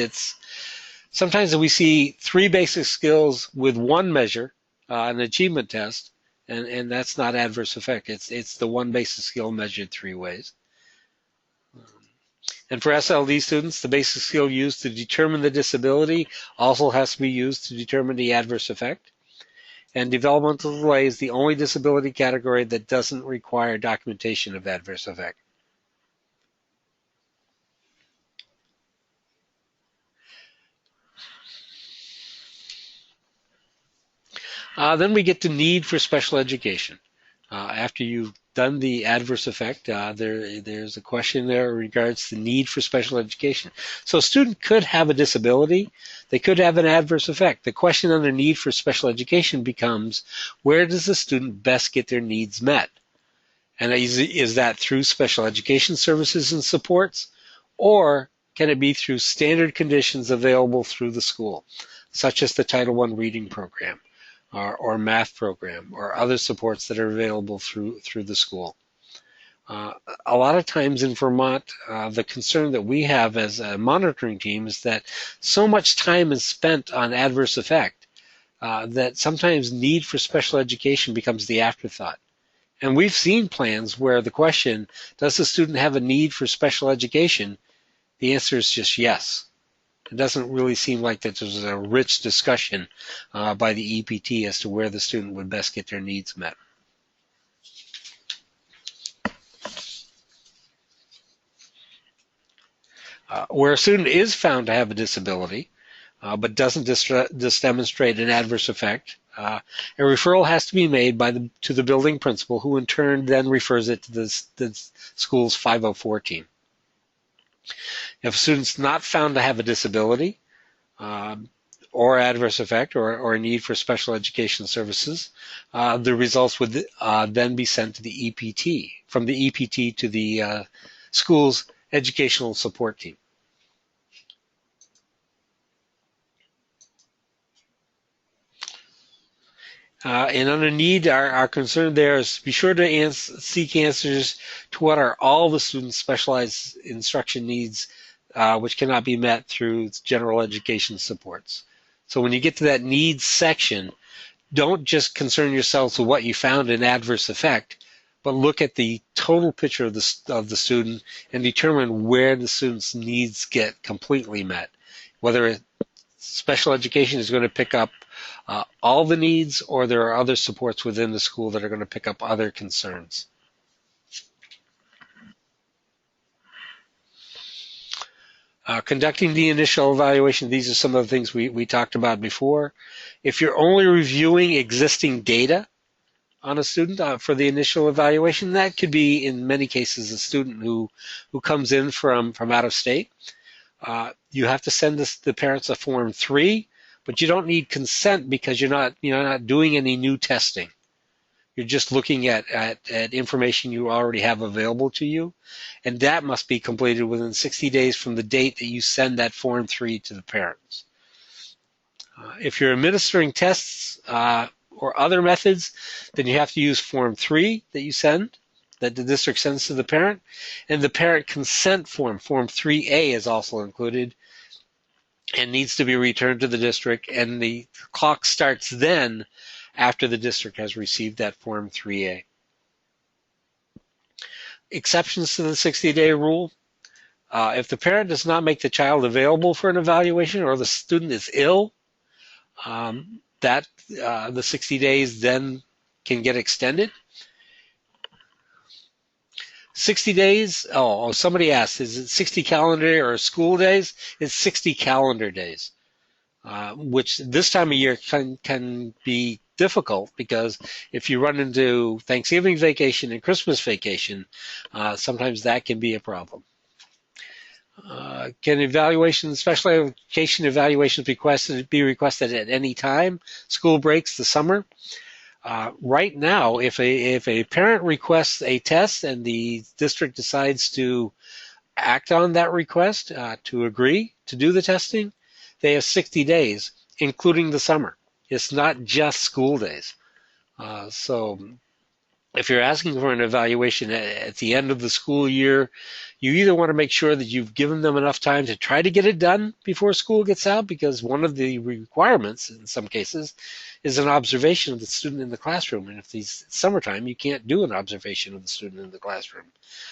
Speaker 1: we see 3 basic skills with 1 measure, an achievement test, and that's not adverse effect. It's the 1 basic skill measured 3 ways. And for SLD students, the basic skill used to determine the disability also has to be used to determine the adverse effect. And developmental delay is the only disability category that doesn't require documentation of adverse effect. Then we get to need for special education. After you've done the adverse effect, there's a question there in regards to need for special education. So a student could have a disability. They could have an adverse effect. The question under need for special education becomes, where does the student best get their needs met? And is that through special education services and supports, or can it be through standard conditions available through the school, such as the Title I reading program, or math program, or other supports that are available through the school? A lot of times in Vermont, the concern that we have as a monitoring team is that so much time is spent on adverse effect that sometimes need for special education becomes the afterthought. And we've seen plans where the question, does the student have a need for special education? The answer is just yes. It doesn't really seem like that there's a rich discussion by the EPT as to where the student would best get their needs met. Where a student is found to have a disability, but doesn't demonstrate an adverse effect, a referral has to be made to the building principal, who in turn then refers it to the school's 504 team. If a student's not found to have a disability or adverse effect or a need for special education services, the results would then be sent to the EPT, from the EPT to the school's educational support team. And under need, our concern there is be sure to seek answers to what are all the students' specialized instruction needs, which cannot be met through general education supports. So when you get to that needs section, don't just concern yourselves with what you found in adverse effect, but look at the total picture of the student and determine where the student's needs get completely met, whether special education is going to pick up all the needs, or there are other supports within the school that are going to pick up other concerns. Conducting the initial evaluation, these are some of the things we talked about before. If you're only reviewing existing data on a student for the initial evaluation, that could be, in many cases, a student who comes in from out of state. You have to send the parents a Form 3, but you don't need consent because you're not doing any new testing. You're just looking at information you already have available to you, and that must be completed within 60 days from the date that you send that Form 3 to the parents. If you're administering tests or other methods, then you have to use Form 3 that you send, that the district sends to the parent, and the parent consent form, Form 3A, is also included and needs to be returned to the district, and the clock starts then after the district has received that Form 3A. Exceptions to the 60-day rule. If the parent does not make the child available for an evaluation, or the student is ill, the 60 days then can get extended. 60 days, somebody asked, is it 60 calendar or school days? It's 60 calendar days, which this time of year can be difficult, because if you run into Thanksgiving vacation and Christmas vacation, sometimes that can be a problem. Can special education evaluations be requested at any time? School breaks, the summer? Right now, if a parent requests a test and the district decides to act on that request, to agree to do the testing, they have 60 days, including the summer. It's not just school days. So if you're asking for an evaluation at the end of the school year, you either want to make sure that you've given them enough time to try to get it done before school gets out, because one of the requirements in some cases is an observation of the student in the classroom. And if it's summertime, you can't do an observation of the student in the classroom.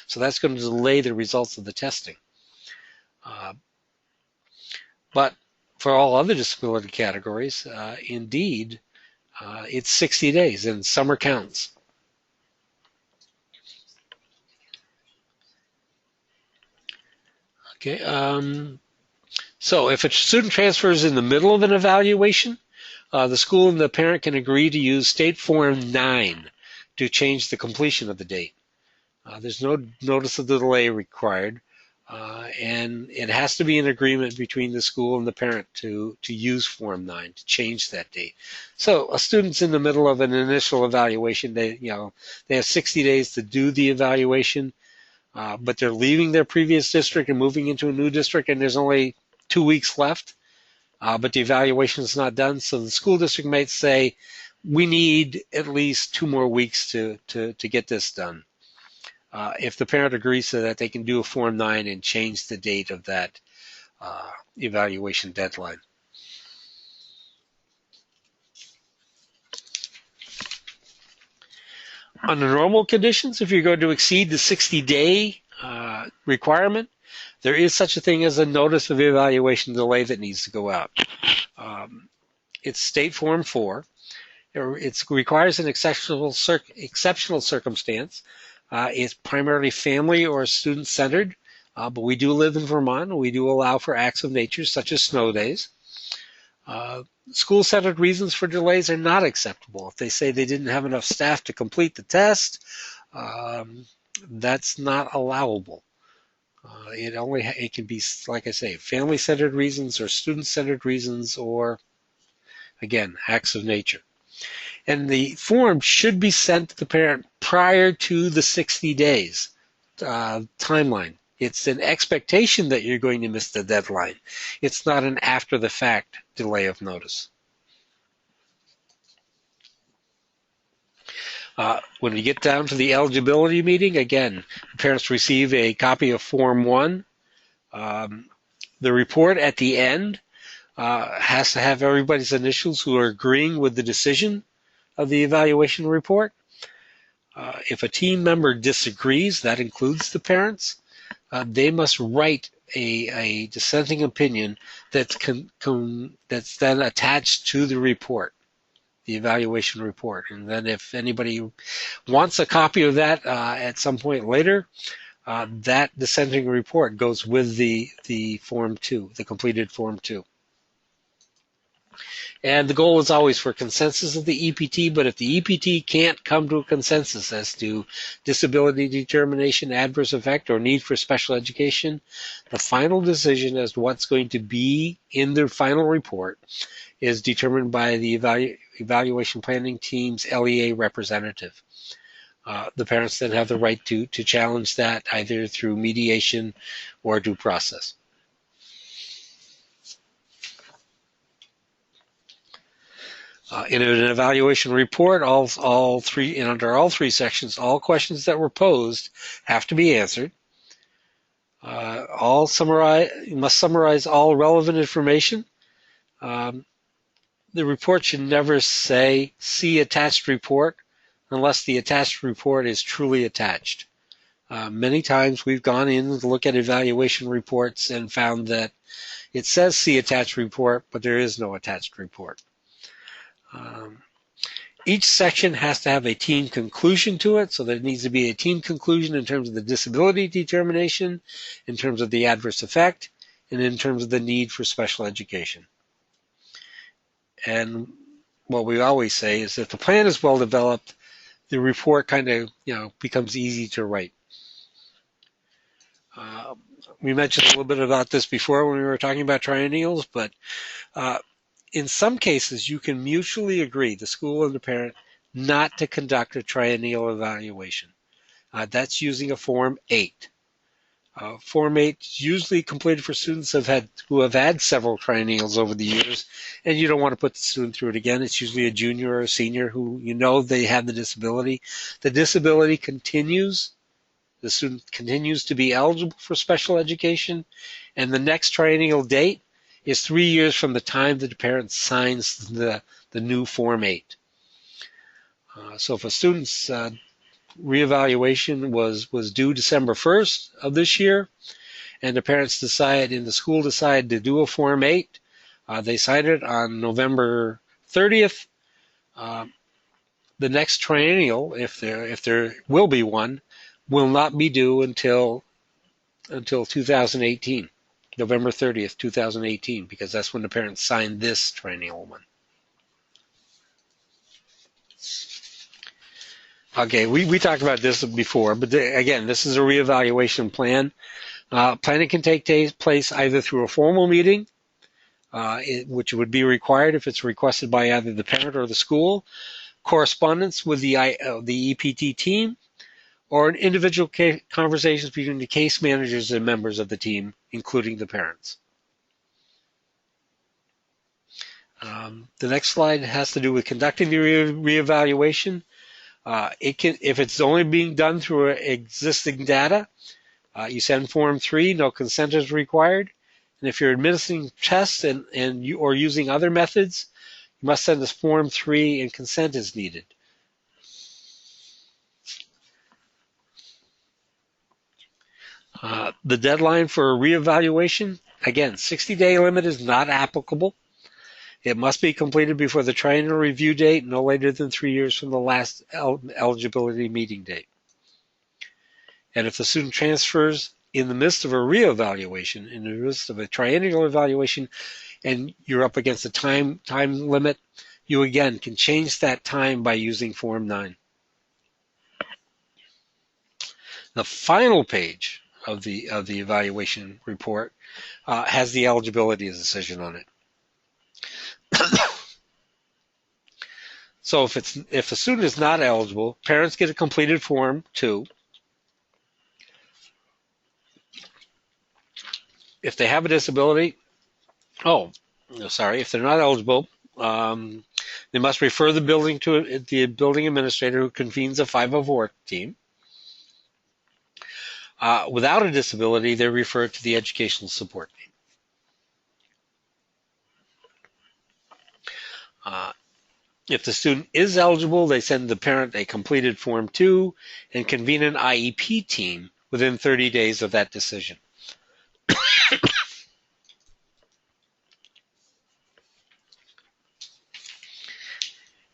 Speaker 1: So that's going to delay the results of the testing. But for all other disability categories, indeed, it's 60 days, and summer counts. Okay. So if a student transfers in the middle of an evaluation, the school and the parent can agree to use State Form 9 to change the completion of the date. There's no notice of the delay required, and it has to be an agreement between the school and the parent to use Form 9 to change that date. So a student's in the middle of an initial evaluation. They have 60 days to do the evaluation. But they're leaving their previous district and moving into a new district, and there's only 2 weeks left, but the evaluation is not done. So the school district might say, we need at least 2 more weeks to get this done. If the parent agrees to that, they can do a Form 9 and change the date of that evaluation deadline. Under normal conditions, if you're going to exceed the 60-day requirement, there is such a thing as a notice of evaluation delay that needs to go out. It's State Form 4. It requires an exceptional circumstance. It's primarily family or student-centered, but we do live in Vermont, and we do allow for acts of nature such as snow days. School-centered reasons for delays are not acceptable. If they say they didn't have enough staff to complete the test, that's not allowable. It can be, like I say, family-centered reasons or student-centered reasons, or again, acts of nature. And the form should be sent to the parent prior to the 60 days timeline. It's an expectation that you're going to miss the deadline. It's not an after-the-fact delay of notice. When we get down to the eligibility meeting, again, parents receive a copy of Form 1. The report at the end has to have everybody's initials who are agreeing with the decision of the evaluation report. If a team member disagrees, that includes the parents, they must write a dissenting opinion that's then attached to the report, the evaluation report. And then if anybody wants a copy of that at some point later, that dissenting report goes with the Form 2, the completed Form 2. And the goal is always for consensus of the EPT, but if the EPT can't come to a consensus as to disability determination, adverse effect, or need for special education, the final decision as to what's going to be in the final report is determined by the evaluation planning team's LEA representative. The parents then have the right to challenge that either through mediation or due process. In an evaluation report, under all three sections, all questions that were posed have to be answered. You must summarize all relevant information. The report should never say, "See attached report," unless the attached report is truly attached. Many times we've gone in to look at evaluation reports and found that it says "See attached report," but there is no attached report. Each section has to have a team conclusion to it, so there needs to be a team conclusion in terms of the disability determination, in terms of the adverse effect, and in terms of the need for special education. And what we always say is that the plan is well developed, the report kind of becomes easy to write. We mentioned a little bit about this before when we were talking about triennials, but in some cases, you can mutually agree, the school and the parent, not to conduct a triennial evaluation. That's using a Form 8. Form 8 is usually completed for students who have had several triennials over the years, and you don't want to put the student through it again. It's usually a junior or a senior who they have the disability. The disability continues. The student continues to be eligible for special education, and the next triennial date is 3 years from the time that the parent signs the new Form 8. So if a student's reevaluation was due December 1st of this year, and the parents the school decide to do a Form 8, they sign it on November 30th. The next triennial, if there will be one, will not be due until 2018. November 30th, 2018, because that's when the parents signed this triennial one. Okay, we talked about this before, but again, this is a reevaluation plan. Planning can take place either through a formal meeting, which would be required if it's requested by either the parent or the school, correspondence with the EPT team, or an individual conversations between the case managers and members of the team, including the parents. The next slide has to do with conducting the reevaluation. If it's only being done through existing data, you send Form 3, no consent is required. And if you're administering tests or using other methods, you must send us Form 3 and consent is needed. The deadline for a reevaluation, again, 60-day limit is not applicable. It must be completed before the triennial review date, no later than 3 years from the last eligibility meeting date. And if the student transfers in the midst of a reevaluation, in the midst of a triennial evaluation, and you're up against a time limit, you again can change that time by using Form 9. The final page of the evaluation report has the eligibility decision on it. So if a student is not eligible, parents get a completed Form 2. If they have a disability, if they're not eligible, they must refer the building to the building administrator, who convenes a 504 team. Without a disability, they're referred to the educational support team. If the student is eligible, they send the parent a completed Form 2 and convene an IEP team within 30 days of that decision.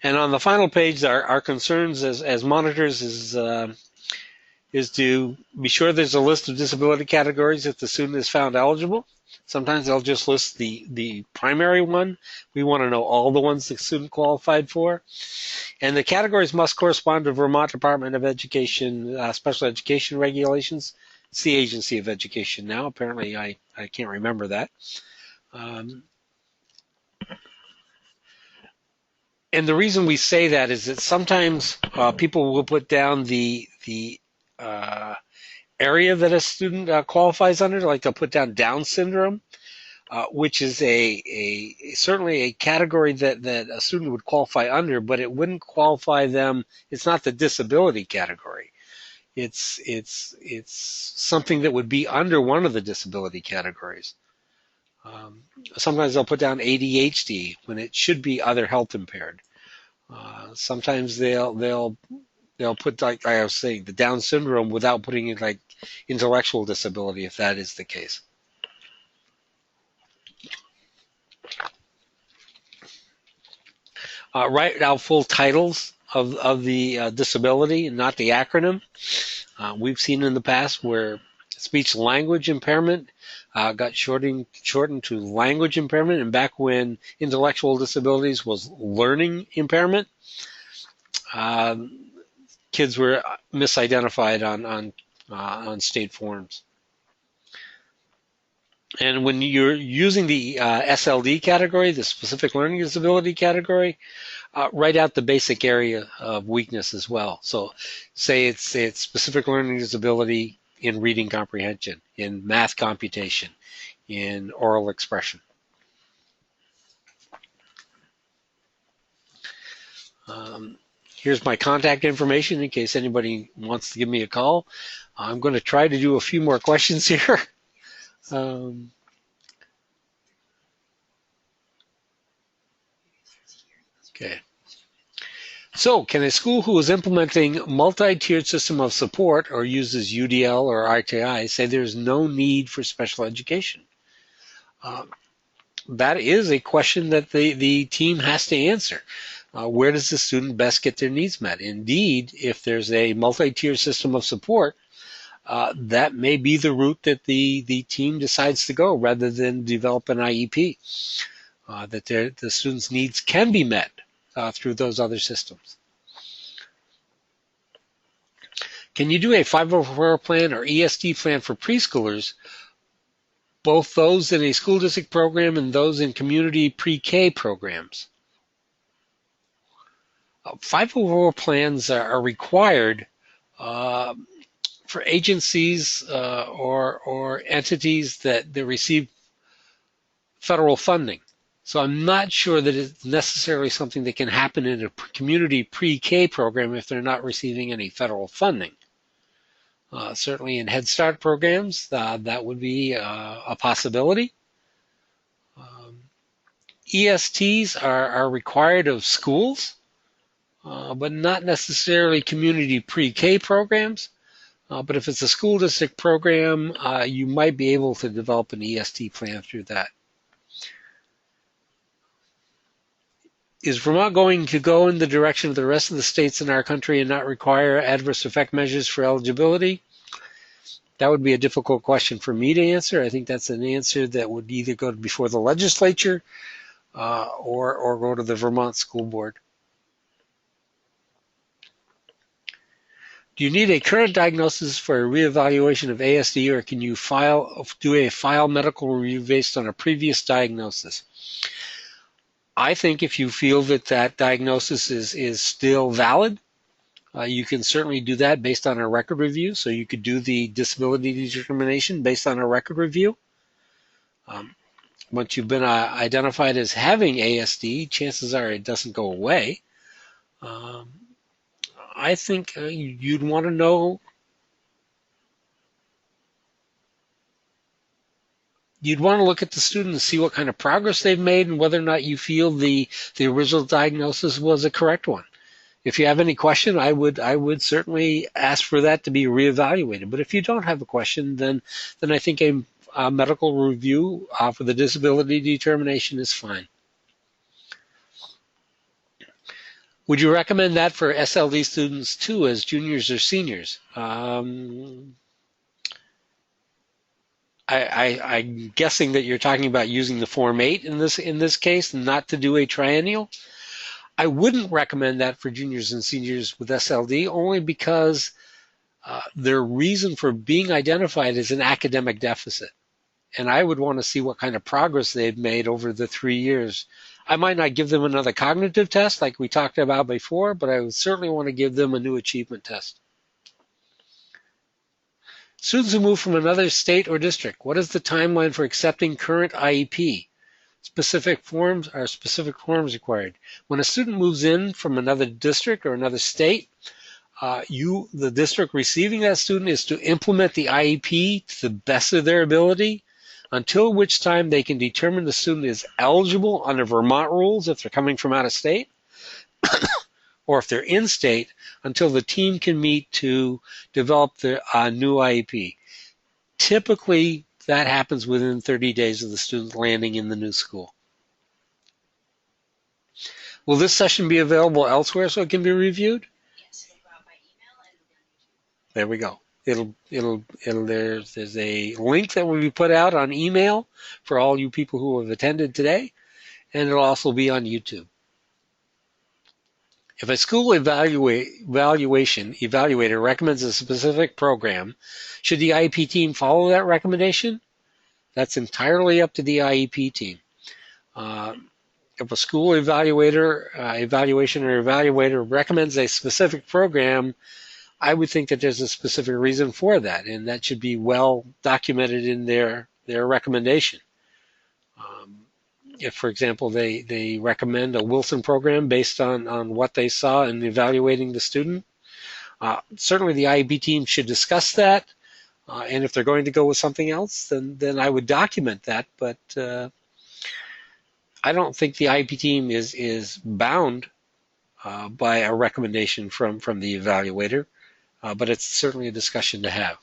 Speaker 1: And on the final page, our concerns as monitors is to be sure there's a list of disability categories if the student is found eligible. Sometimes they'll just list the primary one. We want to know all the ones the student qualified for. And the categories must correspond to Vermont Department of Education special education regulations. It's the Agency of Education now. Apparently, I can't remember that. And the reason we say that is that sometimes people will put down the area that a student qualifies under, like they'll put down Down syndrome, which is certainly a category that a student would qualify under, but it wouldn't qualify them. It's not the disability category. It's something that would be under one of the disability categories. Sometimes they'll put down ADHD when it should be other health impaired. Sometimes they'll put, like I was saying, the Down syndrome without putting in like intellectual disability, if that is the case. Write out full titles of the disability and not the acronym. We've seen in the past where speech language impairment got shortened to language impairment, and back when intellectual disabilities was learning impairment, kids were misidentified on state forms. And when you're using the SLD category, the specific learning disability category, write out the basic area of weakness as well. So say it's specific learning disability in reading comprehension, in math computation, in oral expression. Here's my contact information in case anybody wants to give me a call. I'm going to try to do a few more questions here. Okay. So, can a school who is implementing multi-tiered system of support or uses UDL or RTI say there's no need for special education? That is a question that the team has to answer. Where does the student best get their needs met? Indeed, if there's a multi-tiered system of support, that may be the route that the team decides to go rather than develop an IEP, that the student's needs can be met through those other systems. Can you do a 504 plan or ESD plan for preschoolers, both those in a school district program and those in community pre-K programs? 504 plans are required for agencies or entities that receive federal funding. So I'm not sure that it's necessarily something that can happen in a community pre-K program if they're not receiving any federal funding. Certainly in Head Start programs, that would be a possibility. ESTs are required of schools, but not necessarily community pre-K programs. But if it's a school district program, you might be able to develop an EST plan through that. Is Vermont going to go in the direction of the rest of the states in our country and not require adverse effect measures for eligibility? That would be a difficult question for me to answer. I think that's an answer that would either go before the legislature or go to the Vermont School Board. Do you need a current diagnosis for a reevaluation of ASD, or can you do a file medical review based on a previous diagnosis? I think if you feel that that diagnosis is still valid, you can certainly do that based on a record review. So you could do the disability determination based on a record review. Once you've been identified as having ASD, chances are it doesn't go away. I think you'd want to know. You'd want to look at the student and see what kind of progress they've made and whether or not you feel the original diagnosis was a correct one. If you have any question, I would certainly ask for that to be reevaluated. But if you don't have a question, then I think a medical review for the disability determination is fine. Would you recommend that for SLD students too, as juniors or seniors? I'm guessing that you're talking about using the Form 8 in this case, not to do a triennial. I wouldn't recommend that for juniors and seniors with SLD, only because their reason for being identified is an academic deficit. And I would want to see what kind of progress they've made over the 3 years. I might not give them another cognitive test like we talked about before, but I would certainly want to give them a new achievement test. Students who move from another state or district, what is the timeline for accepting current IEP? Specific forms required. When a student moves in from another district or another state, the district receiving that student is to implement the IEP to the best of their ability, until which time they can determine the student is eligible under Vermont rules if they're coming from out of state, or if they're in state, until the team can meet to develop the new IEP. Typically, that happens within 30 days of the student landing in the new school. Will this session be available elsewhere so it can be reviewed?
Speaker 2: Yes, it'll go out by email and
Speaker 1: there we go. There's a link that will be put out on email for all you people who have attended today, and it'll also be on YouTube. If a school evaluator recommends a specific program, should the IEP team follow that recommendation? That's entirely up to the IEP team. If a school evaluator recommends a specific program, I would think that there's a specific reason for that, and that should be well documented in their recommendation. If, for example, they recommend a Wilson program based on what they saw in evaluating the student, certainly the IEP team should discuss that, and if they're going to go with something else, then I would document that, but I don't think the IEP team is bound by a recommendation from the evaluator. But it's certainly a discussion to have.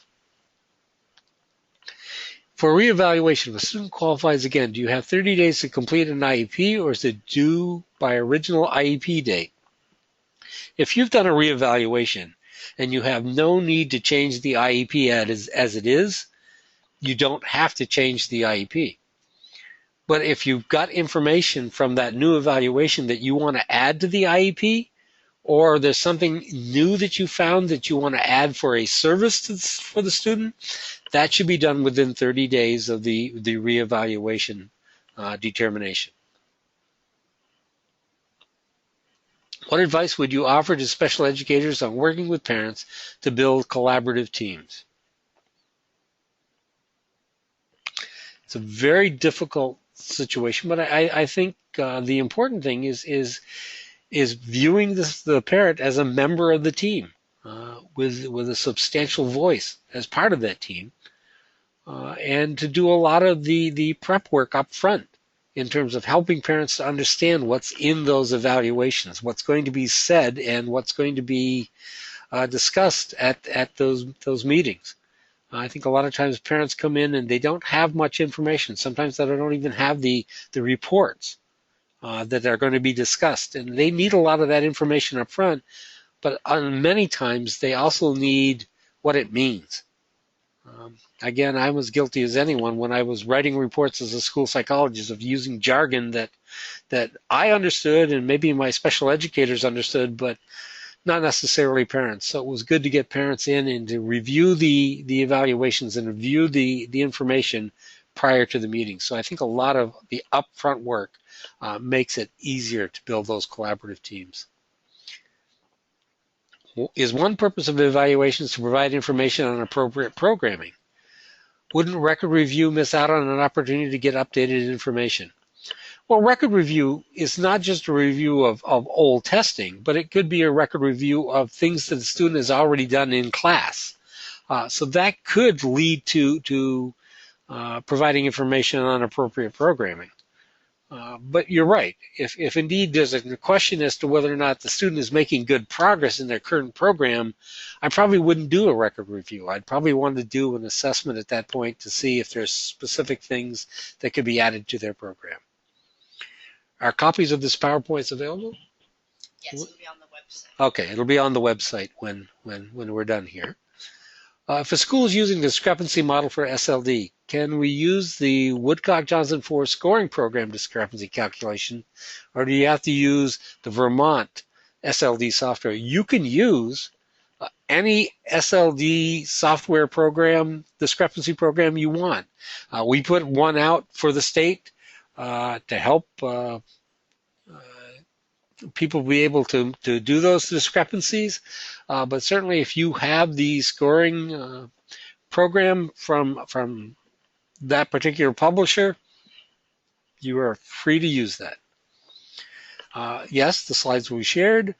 Speaker 1: For reevaluation, if a student qualifies again, do you have 30 days to complete an IEP, or is it due by original IEP date? If you've done a reevaluation and you have no need to change the IEP as it is, you don't have to change the IEP. But if you've got information from that new evaluation that you want to add to the IEP, or there's something new that you found that you want to add for a service for the student, that should be done within 30 days of the reevaluation determination. What advice would you offer to special educators on working with parents to build collaborative teams? It's a very difficult situation, but I think the important thing is viewing the parent as a member of the team with a substantial voice as part of that team, and to do a lot of the prep work up front in terms of helping parents to understand what's in those evaluations, what's going to be said and what's going to be discussed at those meetings. I think a lot of times parents come in and they don't have much information. Sometimes they don't even have the reports that are going to be discussed, and they need a lot of that information up front. But many times they also need what it means. Again, I'm as guilty as anyone when I was writing reports as a school psychologist of using jargon that I understood and maybe my special educators understood, but not necessarily parents. So it was good to get parents in and to review the evaluations and review the information prior to the meeting. So I think a lot of the upfront work makes it easier to build those collaborative teams. Is one purpose of evaluations to provide information on appropriate programming? Wouldn't record review miss out on an opportunity to get updated information? Well, record review is not just a review of old testing, but it could be a record review of things that the student has already done in class. So that could lead to providing information on appropriate programming. But you're right. If indeed there's a question as to whether or not the student is making good progress in their current program, I probably wouldn't do a record review. I'd probably want to do an assessment at that point to see if there's specific things that could be added to their program. Are copies of this PowerPoint available?
Speaker 2: Yes, it'll be on the website.
Speaker 1: Okay, it'll be on the website when we're done here. If a school is using the discrepancy model for SLD, can we use the Woodcock-Johnson 4 scoring program discrepancy calculation, or do you have to use the Vermont SLD software? You can use any SLD software program, discrepancy program you want. We put one out for the state to help people be able to do those discrepancies. But certainly if you have the scoring program from that particular publisher, you are free to use that. Yes, the slides we shared.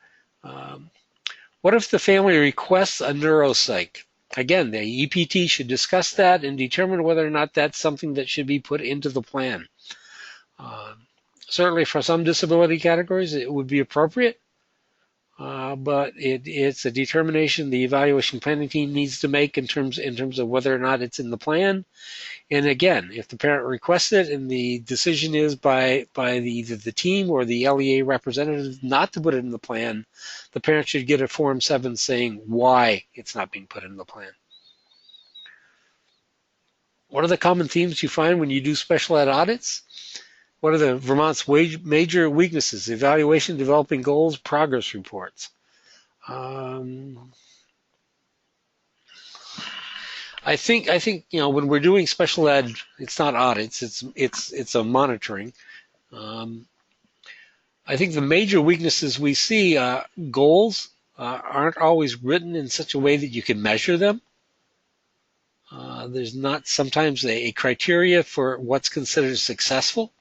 Speaker 1: What if the family requests a neuropsych? Again, the EPT should discuss that and determine whether or not that's something that should be put into the plan. Certainly for some disability categories it would be appropriate, but it's a determination the evaluation planning team needs to make in terms of whether or not it's in the plan. And again, if the parent requests it and the decision is by either the team or the LEA representative not to put it in the plan, the parent should get a Form 7 saying why it's not being put in the plan. What are the common themes you find when you do special ed audits? What are the Vermont's major weaknesses? Evaluation, developing goals, progress reports. I think when we're doing special ed, it's not audits. It's a monitoring. I think the major weaknesses we see, goals aren't always written in such a way that you can measure them. There's not sometimes a criteria for what's considered successful.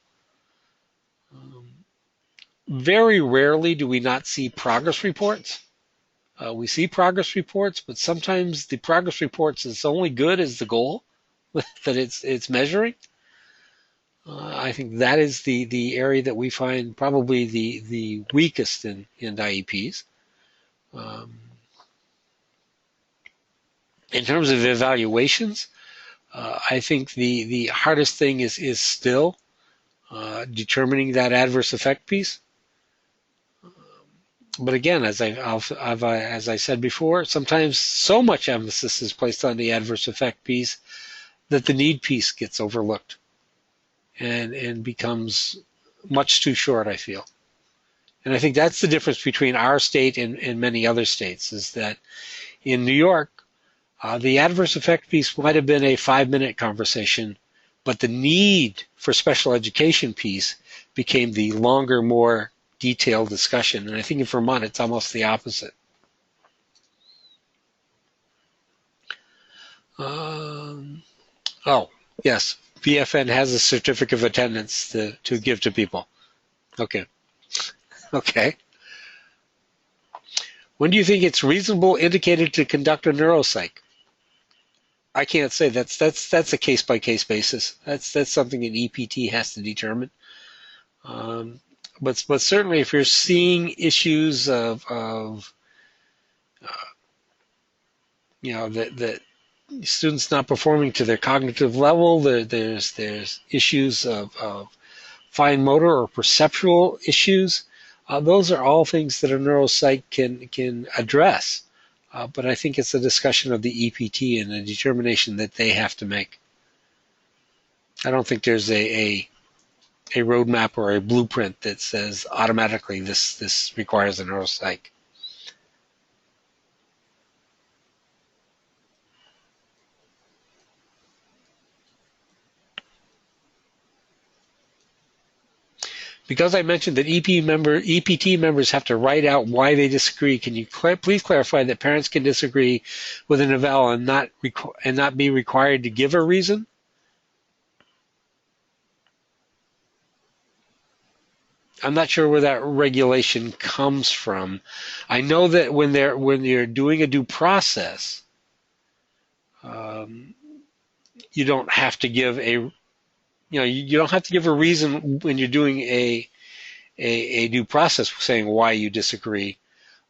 Speaker 1: Very rarely do we not see progress reports. We see progress reports, but sometimes the progress reports is only good as the goal that it's measuring. I think that is the area that we find probably the weakest in IEPs. In terms of evaluations, I think the hardest thing is still determining that adverse effect piece. But again, as I said before, sometimes so much emphasis is placed on the adverse effect piece that the need piece gets overlooked and becomes much too short, I feel. And I think that's the difference between our state and many other states, is that in New York, the adverse effect piece might have been a 5-minute conversation, but the need for special education piece became the longer, more detailed discussion. And I think in Vermont, it's almost the opposite. Oh, yes. VFN has a certificate of attendance to give to people. Okay. Okay. When do you think it's reasonable indicated to conduct a neuropsych? I can't say. That's a case-by-case basis. That's something an EPT has to determine. But certainly if you're seeing issues of that students not performing to their cognitive level. There's issues of fine motor or perceptual issues. Those are all things that a neuropsych can address. But I think it's a discussion of the EPT and a determination that they have to make. I don't think there's a roadmap or a blueprint that says automatically this requires a neuropsych. Because I mentioned that EPT members have to write out why they disagree, can you please clarify that parents can disagree with an eval and not be required to give a reason? I'm not sure where that regulation comes from. I know that when you're doing a due process, you don't have to give you don't have to give a reason when you're doing a due process saying why you disagree.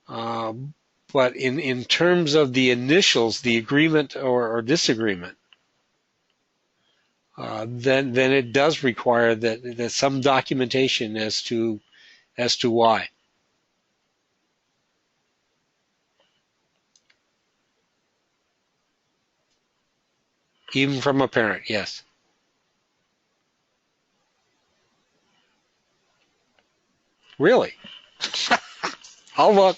Speaker 1: But in terms of the initials, the agreement or disagreement, then it does require that some documentation as to why. Even from a parent, yes. Really? I'll look.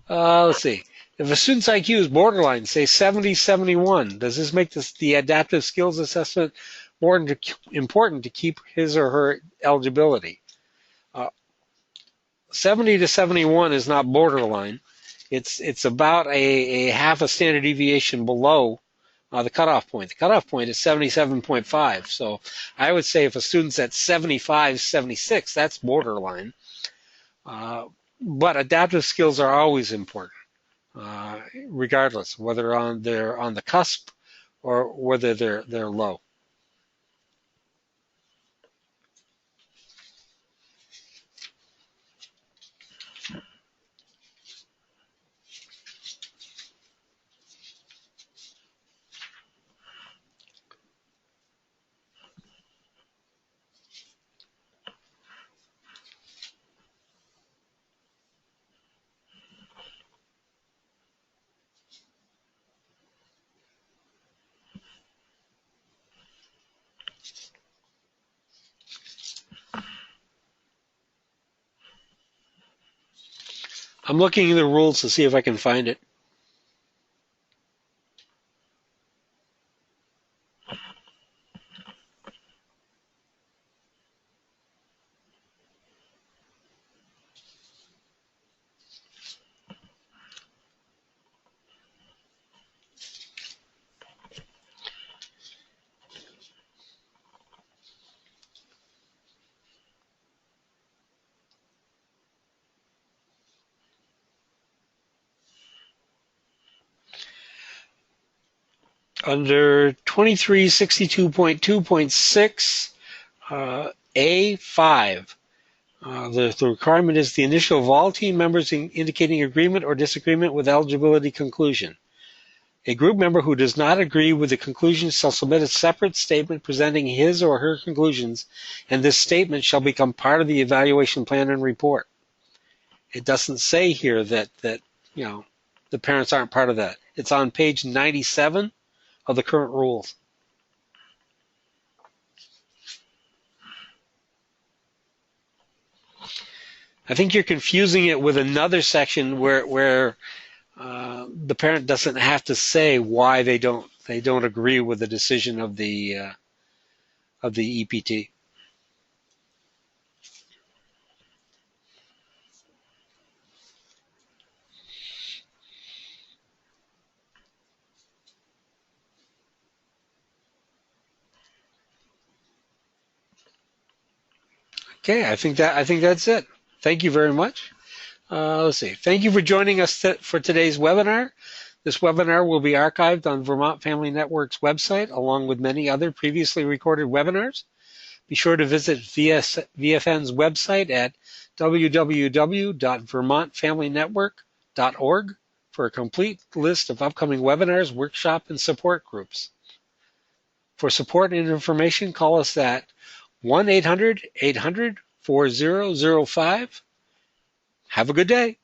Speaker 1: Let's see. If a student's IQ is borderline, say 70, 71, does this make the adaptive skills assessment more important to keep his or her eligibility? 70 to 71 is not borderline. It's about a half a standard deviation below the cutoff point. The cutoff point is 77.5. So I would say if a student's at 75, 76, that's borderline. But adaptive skills are always important, regardless whether they're on the cusp or whether they're low. I'm looking in the rules to see if I can find it. Under 2362.2.6 A5, the requirement is the initial of all team members indicating agreement or disagreement with eligibility conclusion. A group member who does not agree with the conclusion shall submit a separate statement presenting his or her conclusions, and this statement shall become part of the evaluation plan and report. It doesn't say here that the parents aren't part of that. It's on page 97 of the current rules. I think you're confusing it with another section where the parent doesn't have to say why they don't agree with the decision of the EPT. Okay, I think that's it. Thank you very much. Let's see. Thank you for joining us for today's webinar. This webinar will be archived on Vermont Family Network's website, along with many other previously recorded webinars. Be sure to visit VFN's website at www.vermontfamilynetwork.org for a complete list of upcoming webinars, workshop, and support groups. For support and information, call us at 1-800-800-4005. Have a good day.